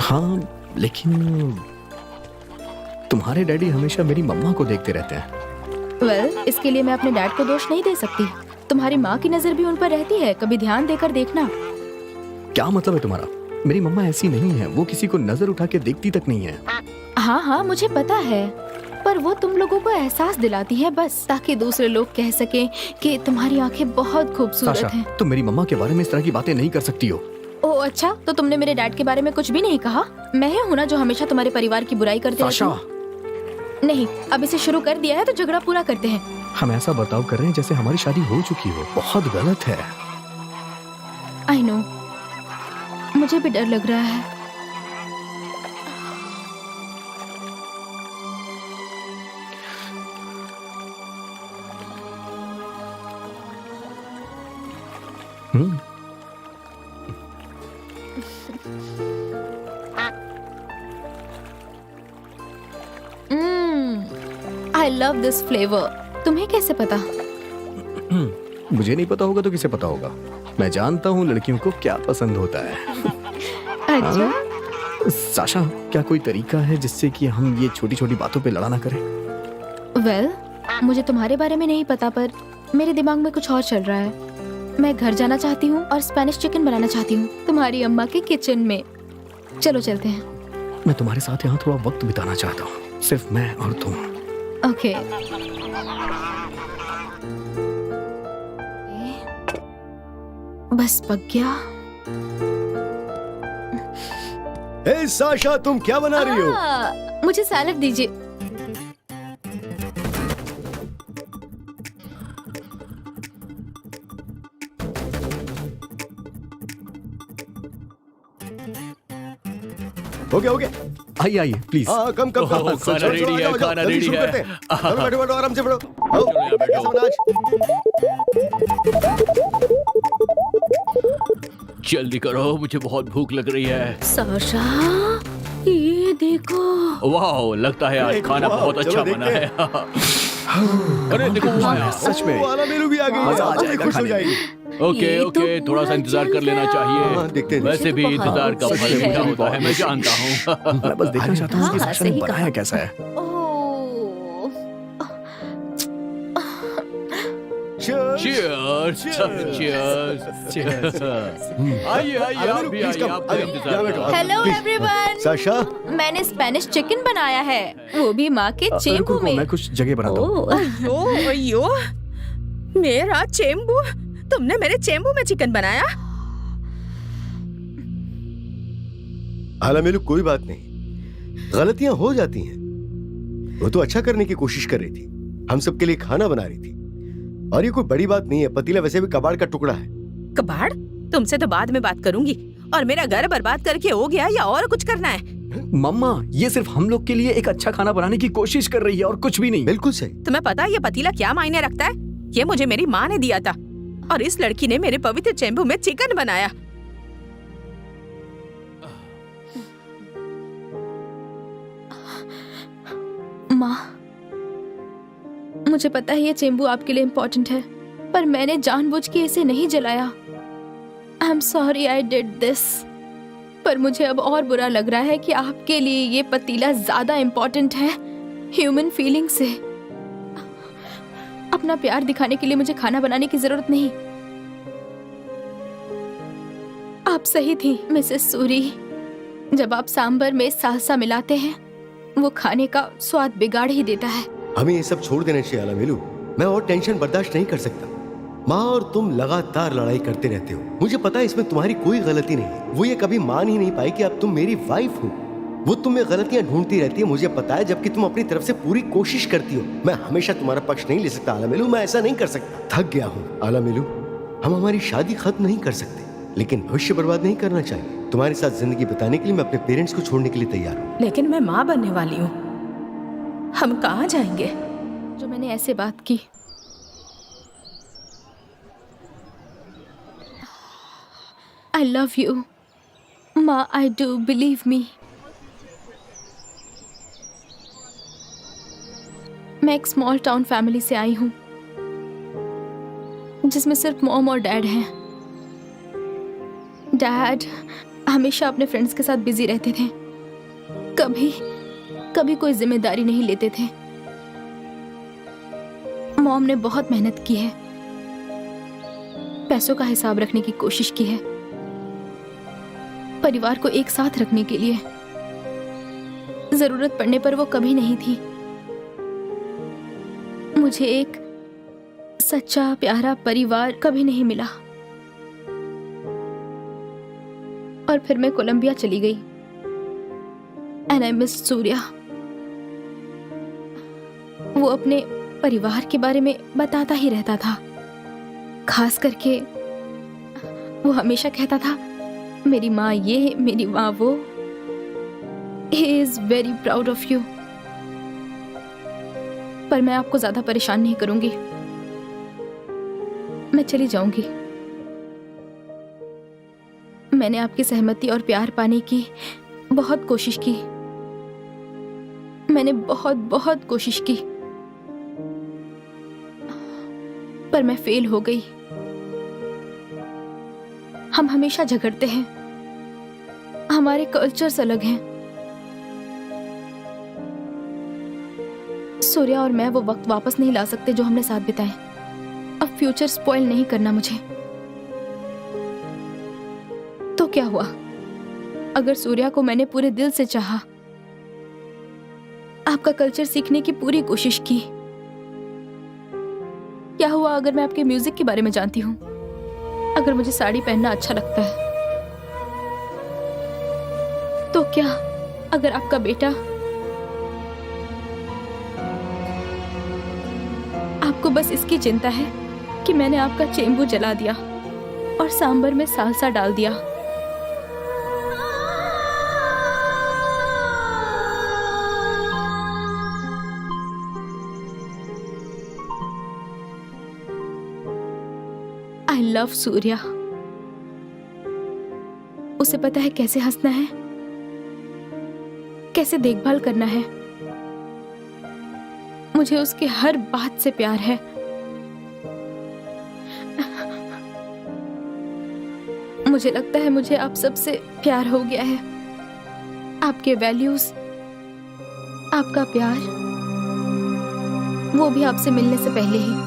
हाँ, लेकिन तुम्हारे डैडी हमेशा मेरी मम्मा को देखते रहते हैं। इसके लिए मैं अपने डैड को दोष नहीं दे सकती। तुम्हारी माँ की नजर भी उन पर रहती है, कभी ध्यान देकर देखना। क्या मतलब है तुम्हारा? मेरी मम्मा ऐसी नहीं है, वो किसी को नजर उठा के देखती तक नहीं है। हाँ हाँ, मुझे पता है, पर वो तुम लोगों को एहसास दिलाती है बस, ताकि दूसरे लोग कह सकें कि तुम्हारी आंखें बहुत खूबसूरत हैं। तुम मेरी मम्मा के बारे में इस तरह की बातें नहीं कर सकती हो। ओह अच्छा, तो तुमने मेरे डैड के बारे में कुछ भी नहीं कहा? मैं ही हूँ ना जो हमेशा तुम्हारे परिवार की बुराई करते रहती हूँ। नहीं, अब इसे शुरू कर दिया है तो झगड़ा पूरा करते हैं। हम ऐसा बर्ताव कर रहे हैं जैसे हमारी शादी हो चुकी हो। बहुत गलत है। आई नो, मुझे भी डर लग रहा है। I love this flavor. तुम्हें कैसे पता? मुझे नहीं पता होगा तो किसे पता होगा? मैं जानता हूँ लड़कियों को क्या पसंद होता है। अच्छा। साशा, क्या कोई तरीका है जिससे कि हम ये छोटी छोटी बातों पे लड़ा ना करें? मुझे तुम्हारे बारे में नहीं पता, पर मेरे दिमाग में कुछ और चल रहा है। मैं घर जाना चाहती हूँ और स्पेनिश चिकन बनाना चाहती हूँ तुम्हारी अम्मा के किचन में। चलो चलते हैं। मैं तुम्हारे साथ यहाँ थोड़ा वक्त बिताना चाहता हूँ, सिर्फ मैं और तुम। ओके। बस पक गया। हे साशा, तुम क्या बना रही हो? मुझे सैलेड दीजिए। हो गया। आइए आइए प्लीज। हाँ, कम ओह, खाना रेडी है, खाना रेडी है। बैठो बैठो, आराम से बैठो। आओ, चलो यहाँ बैठो। कैसा बना आज? जल्दी करो, मुझे बहुत भूख लग रही है। साशा, ये देखो। वाह, लगता है आज खाना वाह, बहुत अच्छा चलो बना देखते है। अरे देखो वो आया। सच में वाला मेनू भी आ गई। मजा आ अब भी जाएगा खुश हो खाने में। जाएगी। ओके ये तो ओके, थोड़ा सा इंतजार कर लेना हाँ, चाहिए। देखते हैं। वैसे भी मुझे तो इंतजार का बहुत फल खुशी मीठा है। होता है, मैं जानता हूँ। मैं बस देखना चाहता हूँ कि हाँ, साशा ने सही बनाया कहा। कैसा है। ओह। Cheers. Cheers, cheers. आइए आइए, आप भी आइए, आपका इंतजार कर रहा हूँ। Hello everyone. साशा, मैंने स्पेनिश चिकन बनाया है, वो भी माँ के रुको, चेंबू रुको, में। मैं कुछ जगह बनाता हूँ। ओह, अयो अयो, मेरा चेंबू, तुमने मेरे चेंबू में चिकन बनाया? आला मेलू, कोई बात नहीं, गलतियां हो जाती हैं। वो तो अच्छा करने की कोशिश कर रही थी, हम सबके लिए खाना बना रही थी, और ये कोई बड़ी बात नहीं है। पतीला वैसे भी कबाड़ का टुकड़ा है। कबाड़? तुमसे तो बाद में बात करूंगी। और मेरा घर बर्बाद करके हो गया या और कुछ करना है? मम्मा, ये सिर्फ हम लोग के लिए एक अच्छा खाना बनाने की कोशिश कर रही है और कुछ भी नहीं। बिल्कुल सही। तुम्हें पता है ये पतीला क्या मायने रखता है? ये मुझे मेरी माँ ने दिया था, और इस लड़की ने मेरे पवित्र चेंबू में चिकन बनाया। माँ, मुझे पता है ये चेंबू आपके लिए इम्पोर्टेंट है, पर मैंने जानबूझ के इसे नहीं जलाया। I am sorry I did this. पर मुझे अब और बुरा लग रहा है कि आपके लिए ये पतीला ज्यादा इम्पोर्टेंट है ह्यूमन फीलिंग से। अपना प्यार दिखाने के लिए मुझे खाना बनाने की जरूरत नहीं। आप सही थी मिसेस सूरी। जब आप सांबर में सालसा मिलाते हैं, वो खाने का स्वाद बिगाड़ ही देता है। हमें ये सब छोड़ देना चाहिए आला मेलू। मैं और टेंशन बर्दाश्त नहीं कर सकता। माँ और तुम लगातार लड़ाई करते रहते हो। मुझे पता है इसमें तुम्हारी कोई गलती नहीं है। वो ये कभी मान ही नहीं पाई कि अब तुम मेरी वाइफ हो। वो तुम में गलतियां ढूंढती रहती है, मुझे पता है, जबकि तुम अपनी तरफ से पूरी कोशिश करती हो। मैं हमेशा तुम्हारा पक्ष नहीं ले सकता आला मेलू, मैं ऐसा नहीं कर सकता। थक गया हूँ आला मेलू। हम हमारी शादी खत्म नहीं कर सकते, लेकिन भविष्य बर्बाद नहीं करना चाहिए। तुम्हारे साथ जिंदगी बिताने के लिए मैं अपने पेरेंट्स को छोड़ने के लिए तैयार हूँ। लेकिन मैं माँ बनने वाली हूँ, हम कहाँ जाएंगे? जो मैंने ऐसे बात की। I love you, माँ, I do, believe me। मैं एक स्मॉल टाउन फैमिली से आई हूँ, जिसमें सिर्फ मॉम और डैड हैं। डैड हमेशा अपने फ्रेंड्स के साथ बिजी रहते थे, कभी कोई जिम्मेदारी नहीं लेते थे। मॉम ने बहुत मेहनत की है, पैसों का हिसाब रखने की कोशिश की है, परिवार को एक साथ रखने के लिए। जरूरत पड़ने पर वो कभी नहीं थी। मुझे एक सच्चा प्यारा परिवार कभी नहीं मिला। और फिर मैं कोलंबिया चली गई। And I miss Surya. वो अपने परिवार के बारे में बताता ही रहता था। खास करके वो हमेशा कहता था, मेरी माँ ये, मेरी माँ वो। He is very proud of you। पर मैं आपको ज्यादा परेशान नहीं करूंगी, मैं चली जाऊंगी। मैंने आपकी सहमति और प्यार पाने की बहुत कोशिश की। मैंने बहुत कोशिश की, पर मैं फेल हो गई। हम हमेशा झगड़ते हैं, हमारे कल्चर्स अलग हैं। सूर्या और मैं वो वक्त वापस नहीं ला सकते जो हमने साथ बिताए। अब फ्यूचर स्पॉइल नहीं करना मुझे। क्या हुआ अगर सूर्या को मैंने पूरे दिल से चाहा, आपका कल्चर सीखने की पूरी कोशिश की? क्या हुआ अगर मैं आपके म्यूजिक के बारे में जानती हूँ, अगर मुझे साड़ी पहनना अच्छा लगता है? तो क्या अगर आपका बेटा आपको बस इसकी चिंता है कि मैंने आपका चेंबू जला दिया और सांबर में सालसा डाल दिया? I love Surya. उसे पता है कैसे हंसना है, कैसे देखभाल करना है। मुझे उसके हर बात से प्यार है। मुझे लगता है मुझे आप सबसे प्यार हो गया है। आपके वैल्यूज, आपका प्यार, वो भी आपसे मिलने से पहले ही।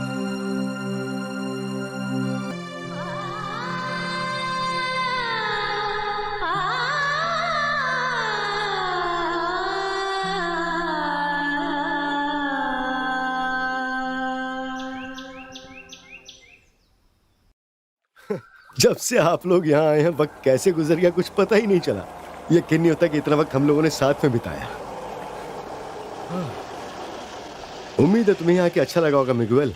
जब से आप लोग यहाँ आए हैं वक्त कैसे गुजर गया कुछ पता ही नहीं चला। यकीन नहीं होता कि इतना वक्त हम लोगों ने साथ में बिताया। उम्मीद है तुम्हें यहाँ आके अच्छा लगा होगा मिगुएल।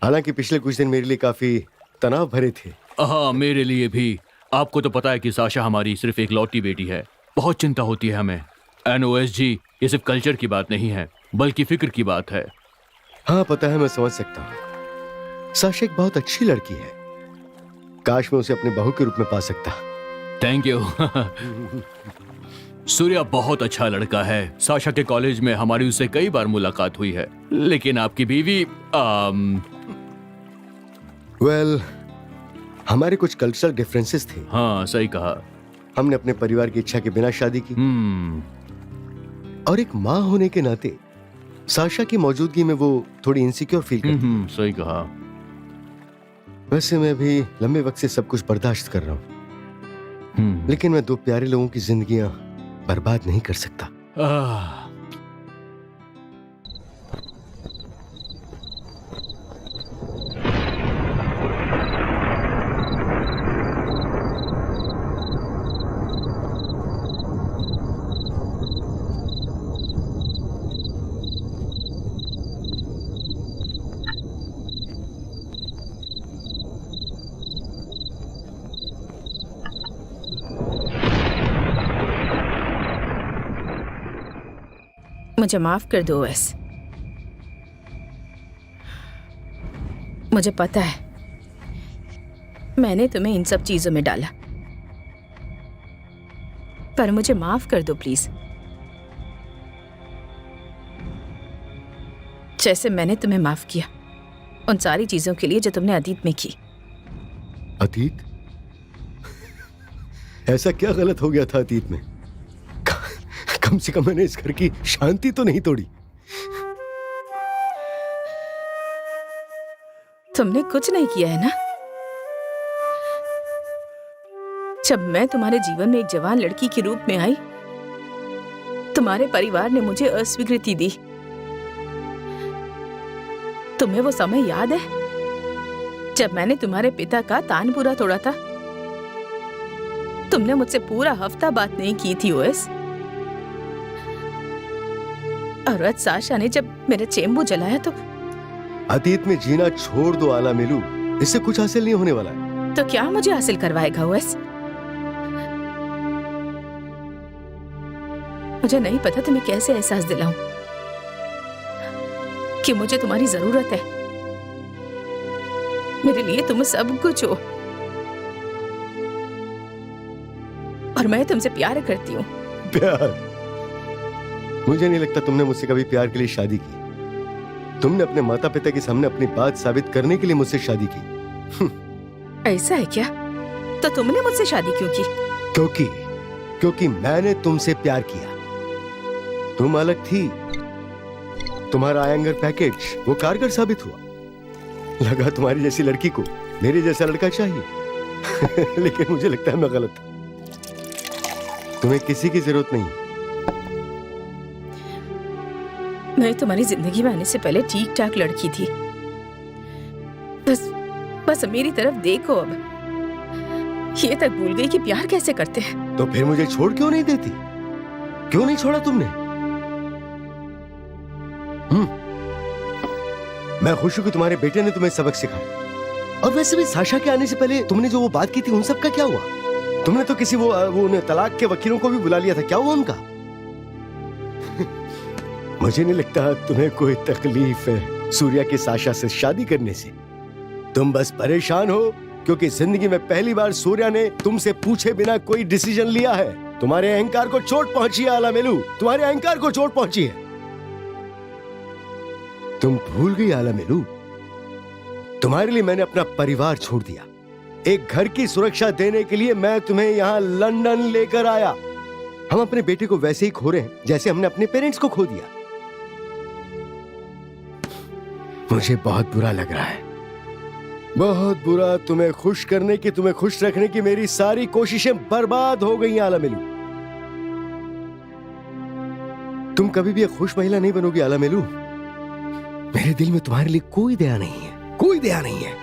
हालांकि पिछले कुछ दिन मेरे लिए काफी तनाव भरे थे। हाँ, मेरे लिए भी। आपको तो पता है कि साशा हमारी सिर्फ एक लौटी बेटी है। बहुत चिंता होती है हमें। NOSG ये सिर्फ कल्चर की बात नहीं है बल्कि फिक्र की बात है। हाँ पता है, मैं समझ सकता हूँ। साशा एक बहुत अच्छी लड़की है। काश मैं उसे अपने बहू के रूप में पा सकता। Thank you. सूर्या बहुत अच्छा लड़का है। साशा के कॉलेज में हमारी उससे कई बार मुलाकात हुई है। लेकिन आपकी बीवी वेल, हमारे कुछ कल्चरल डिफरेंसेस थे। हाँ, सही कहा। हमने अपने परिवार की इच्छा के बिना शादी की। और एक माँ होने के नाते साशा की मौजूदगी में वो थोड़ी इनसिक्योर फील करती। सही कहा। वैसे मैं भी लंबे वक्त से सब कुछ बर्दाश्त कर रहा हूँ, लेकिन मैं दो प्यारे लोगों की जिंदगियां बर्बाद नहीं कर सकता। मुझे माफ कर दो ओएस। मुझे पता है मैंने तुम्हें इन सब चीजों में डाला, पर मुझे माफ कर दो प्लीज। जैसे मैंने तुम्हें माफ किया उन सारी चीजों के लिए जो तुमने अतीत में की। अतीत? ऐसा क्या गलत हो गया था अतीत में? कम से कम मैंने इस घर की शांति तो नहीं तोड़ी। तुमने कुछ नहीं किया है ना? जब मैं तुम्हारे जीवन में एक जवान लड़की के रूप में आई, तुम्हारे परिवार ने मुझे अस्वीकृति दी। तुम्हें वो समय याद है जब मैंने तुम्हारे पिता का तानपुरा तोड़ा था? तुमने मुझसे पूरा हफ्ता बात नहीं की थी ओएस। और आज साशा ने जब मेरा चेंबू जलाया तो अतीत में जीना छोड़ दो आला मिलू, इससे कुछ हासिल नहीं होने वाला है। तो क्या मुझे हासिल करवाएगा ओएस? मुझे नहीं पता तुम्हें कैसे एहसास दिलाऊं कि मुझे तुम्हारी जरूरत है। मेरे लिए तुम सब कुछ हो और मैं तुमसे प्यार करती हूँ। प्यार? मुझे नहीं लगता तुमने मुझसे कभी प्यार के लिए शादी की। तुमने अपने माता पिता के सामने अपनी बात साबित करने के लिए मुझसे शादी की। ऐसा है क्या? तो तुमने मुझसे शादी क्यों की? क्योंकि मैंने तुमसे प्यार किया। तुम अलग थी। तुम्हारा आयंगर पैकेज वो कारगर साबित हुआ। लगा तुम्हारी जैसी लड़की को मेरे जैसा लड़का चाहिए। लेकिन मुझे लगता है मैं गलत हूं। तुम्हें किसी की जरूरत नहीं। मैं तुम्हारी जिंदगी में आने से पहले ठीक ठाक लड़की थी। बस मेरी तरफ देखो अब। ये तक भूल गई कि प्यार कैसे करते हैं। तो फिर मुझे छोड़ क्यों नहीं देती? क्यों नहीं छोड़ा तुमने? मैं खुश हूं कि तुम्हारे बेटे ने तुम्हें सबक सिखाया। और वैसे भी साशा के आने से पहले तुमने जो वो बात की थी उन सब का क्या हुआ? तुमने तो किसी वो तलाक के वकीलों को भी बुला लिया था, क्या हुआ उनका? मुझे नहीं लगता तुम्हें कोई तकलीफ है सूर्या के साशा से शादी करने से। तुम बस परेशान हो क्योंकि जिंदगी में पहली बार सूर्या ने तुमसे पूछे बिना कोई डिसीजन लिया है। तुम्हारे अहंकार को चोट पहुंची है आलामेलू, तुम्हारे अहंकार को चोट पहुंची है। तुम भूल गई आलामेलू, तुम्हारे लिए मैंने अपना परिवार छोड़ दिया। एक घर की सुरक्षा देने के लिए मैं तुम्हें यहां लंदन लेकर आया। हम अपने बेटे को वैसे ही खो रहे हैं जैसे हमने अपने पेरेंट्स को खो दिया। मुझे बहुत बुरा लग रहा है, बहुत बुरा। तुम्हें खुश करने की, तुम्हें खुश रखने की मेरी सारी कोशिशें बर्बाद हो गई आलामेलू। तुम कभी भी एक खुश महिला नहीं बनोगी आलामेलू। मेरे दिल में तुम्हारे लिए कोई दया नहीं है, कोई दया नहीं है।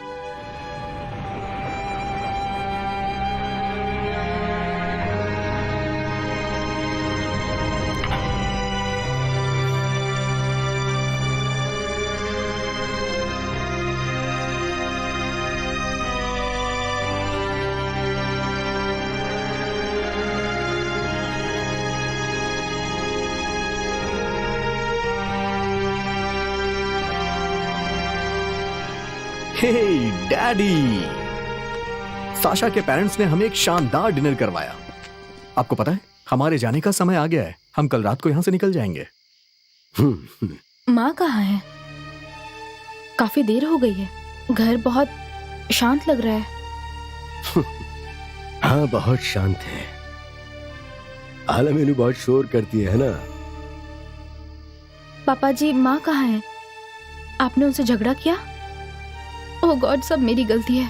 हे डैडी, साशा के पेरेंट्स ने हमें एक शानदार डिनर करवाया। आपको पता है हमारे जाने का समय आ गया है। हम कल रात को यहां से निकल जाएंगे। माँ कहाँ है? काफी देर हो गई है। घर बहुत शांत लग रहा है। हाँ, बहुत शांत है। आलामेलू बहुत शोर करती है ना। पापा जी, माँ कहाँ है? आपने उनसे झगड़ा किया? ओह गॉड, सब मेरी गलती है।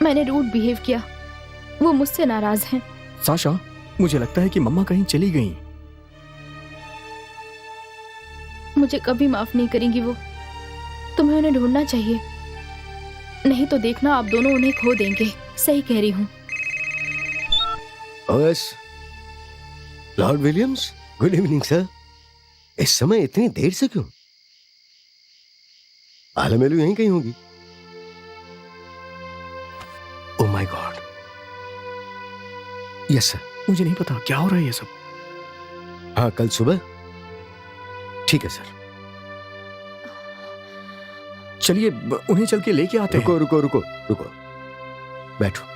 मैंने रूड बिहेव किया। वो मुझसे नाराज हैं। साशा, मुझे लगता है कि मम्मा कहीं चली गई। मुझे कभी माफ नहीं करेंगी वो। तुम्हें उन्हें ढूंढना चाहिए, नहीं तो देखना आप दोनों उन्हें खो देंगे। सही कह रही हूँ। OS, Lord Williams, good evening sir. इस समय इतनी देर से क्यों? आलामेलू यहीं कहीं होगी। Oh my God. Yes sir. मुझे नहीं पता क्या हो रहा है ये सब। हाँ, कल सुबह। ठीक है सर। चलिए उन्हें चल के लेके आते हैं। रुको रुको रुको रुको, बैठो।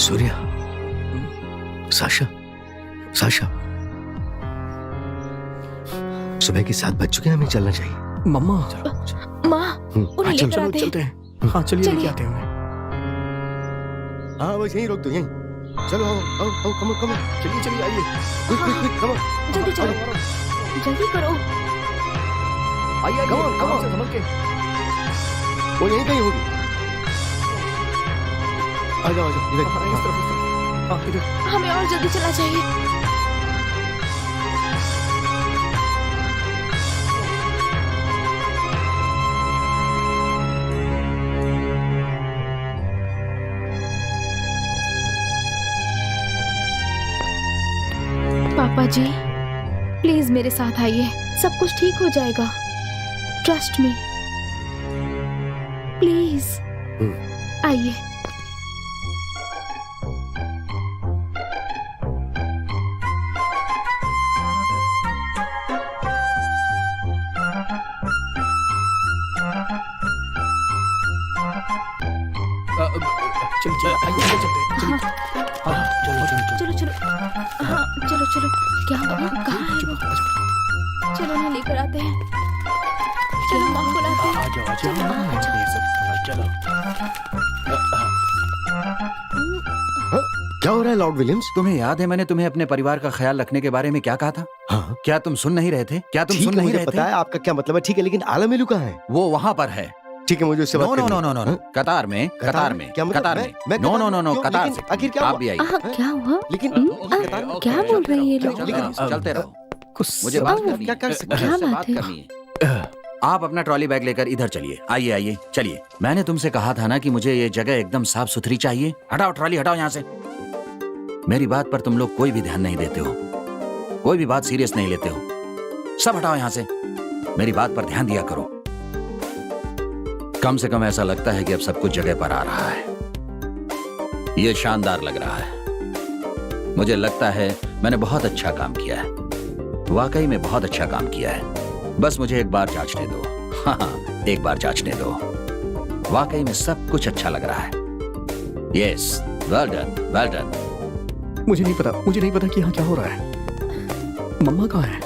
सूर्या, साशा, साशा, सुबह के 7 बज चुके हैं, हमें चलना चाहिए। मम्मा, माँ, उन्हें लेकर चलो आते चलते हैं। हैं। हाँ चलिए लेके आते हैं उन्हें। हाँ बस यहीं रोक दो, यहीं। चलो आओ आओ आओ, कमो कमो, चलिए चलिए आइए। क्विक क्विक क्विक, कमो। जल्दी चलो, जल्दी करो। आइए Come on, come on. संभल के। वो यहीं कहीं होगी। आ जाओ इधर। हाँ, इस तरफ, इस तरफ। हाँ, इधर। हमें और जल्दी चलना चाहिए। पापा जी, प्लीज मेरे साथ आइए। सब कुछ ठीक हो जाएगा। ट्रस्ट मी, प्लीज आइए। चलो क्या हुआ? कहाँ है वो? चलो उन्हें लेकर आते हैं। चलो माँ को लाते हैं। चलो क्या हो रहा है लॉर्ड विलियम्स? तुम्हें याद है मैंने तुम्हें अपने परिवार का ख्याल रखने के बारे में क्या कहा था? हाँ क्या तुम सुन नहीं रहे थे? क्या तुम ठीक सुन है, नहीं मुझे रहे पता थे? है आपका क्या मतलब है, ठीक है, लेकिन आलमेलू कहाँ है? वो वहाँ पर है। ठीक है, मुझे उससे बात नो नो करनी नो है। नो नो, हाँ? कतार में, कतार में, क्या मतलब? कतार में। मैं नो कतार नो में? नो नो, क्यों? कतार लेकिन से। आखिर क्या आप हुआ? भी आइए। क्या हुआ? लेकिन क्या बोल रही है ये लोग? चलते रहो, कुछ मुझे बात अब करनी क्या कर है। सकते हैं? क्या मुझसे बात बात है? करनी है। आप अपना ट्रॉली बैग लेकर इधर चलिए। आइए आइए चलिए। मैंने तुमसे कहा था ना कि मुझे ये जगह एकदम साफ सुथरी चाहिए। हटाओ ट्रॉली, हटाओ यहाँ से। मेरी बात पर तुम लोग कोई भी ध्यान नहीं देते हो, कोई भी बात सीरियस नहीं लेते हो। सब हटाओ यहाँ से। मेरी बात पर ध्यान दिया करो। कम से कम ऐसा लगता है कि अब सब कुछ जगह पर आ रहा है। ये शानदार लग रहा है। मुझे लगता है मैंने बहुत अच्छा काम किया है। वाकई में बहुत अच्छा काम किया है। बस मुझे एक बार जांचने दो। हाँ, एक बार जांचने दो। वाकई में सब कुछ अच्छा लग रहा है। Yes, well done, well done. मुझे नहीं पता कि यहाँ क्या हो रहा है। मम्मा कहाँ है?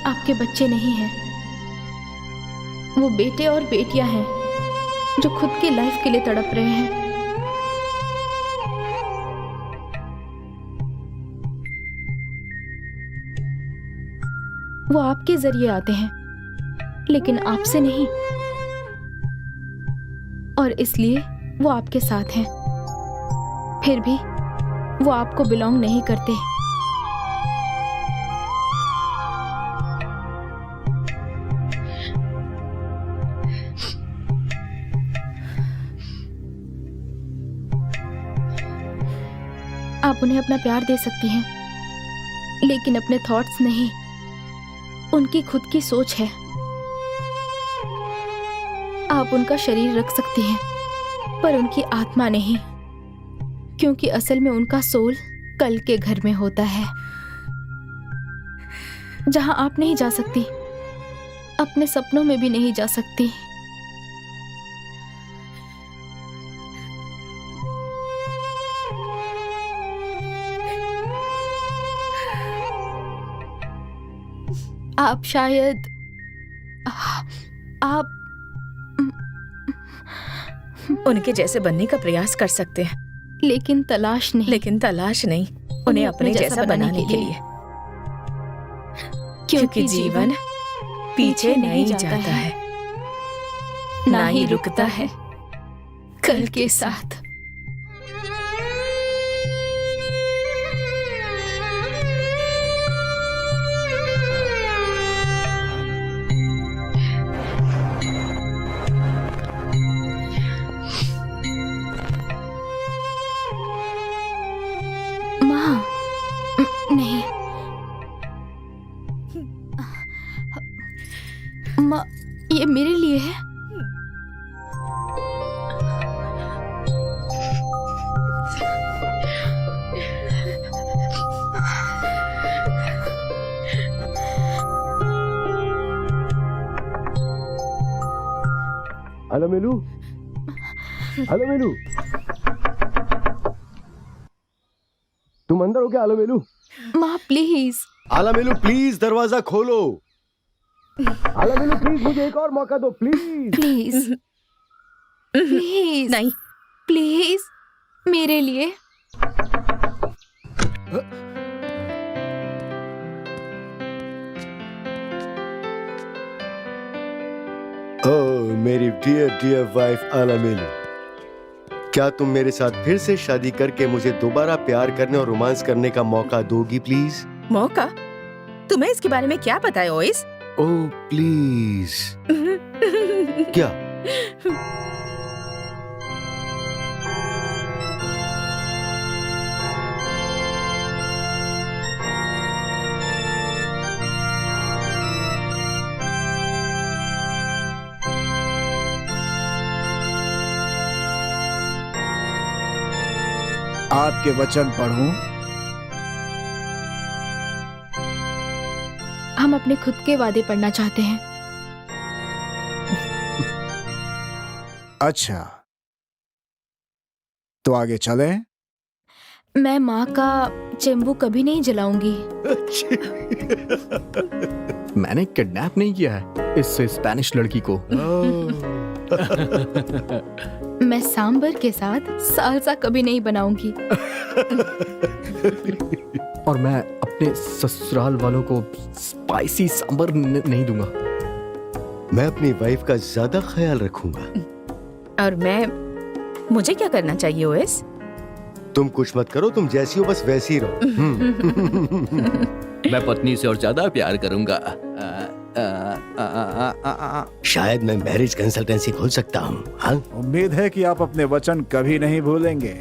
आपके बच्चे नहीं हैं। वो बेटे और बेटियां हैं जो खुद की लाइफ के लिए तड़प रहे हैं। वो आपके जरिए आते हैं, लेकिन आपसे नहीं, और इसलिए वो आपके साथ हैं। फिर भी वो आपको बिलोंग नहीं करते। आप उन्हें अपना प्यार दे सकती हैं, लेकिन अपने थॉट्स नहीं। उनकी खुद की सोच है। आप उनका शरीर रख सकती हैं, पर उनकी आत्मा नहीं, क्योंकि असल में उनका सोल कल के घर में होता है, जहां आप नहीं जा सकती, अपने सपनों में भी नहीं जा सकती। आप शायद आप उनके जैसे बनने का प्रयास कर सकते हैं, लेकिन तलाश नहीं, उन्हें अपने जैसा बनाने के लिए। क्योंकि जीवन पीछे नहीं जाता है, ना ही रुकता है कल के साथ। नहीं माँ, ये मेरे लिए है। आलमेलू, आलमेलू, तुम अंदर हो क्या आलमेलू? माँ प्लीज। आलमेलू प्लीज दरवाजा खोलो। आलमेलू प्लीज मुझे एक और मौका दो प्लीज। प्लीज प्लीज नहीं, प्लीज मेरे लिए। ओह मेरी डियर डियर वाइफ आलमेलू, क्या तुम मेरे साथ फिर से शादी करके मुझे दोबारा प्यार करने और रोमांस करने का मौका दोगी प्लीज? मौका? तुम्हें इसके बारे में क्या पता है ओइस? Oh please. क्या? आपके वचन पढ़ूं? हम अपने खुद के वादे पढ़ना चाहते हैं। अच्छा, तो आगे चलें? मैं माँ का चेंबू कभी नहीं जलाऊंगी। मैंने किडनैप नहीं किया है इस स्पेनिश लड़की को। मैं सांबर के साथ सालसा कभी नहीं बनाऊंगी। और मैं अपने ससुराल वालों को स्पाइसी सांबर नहीं दूंगा। मैं अपनी वाइफ का ज्यादा ख्याल रखूंगा। और मुझे क्या करना चाहिए ओएस? तुम कुछ मत करो, तुम जैसी हो बस वैसी रहो। मैं पत्नी से और ज्यादा प्यार करूंगा। शायद मैं मैरिज कंसल्टेंसी खोल सकता हूँ। हाँ, उम्मीद है कि आप अपने वचन कभी नहीं भूलेंगे।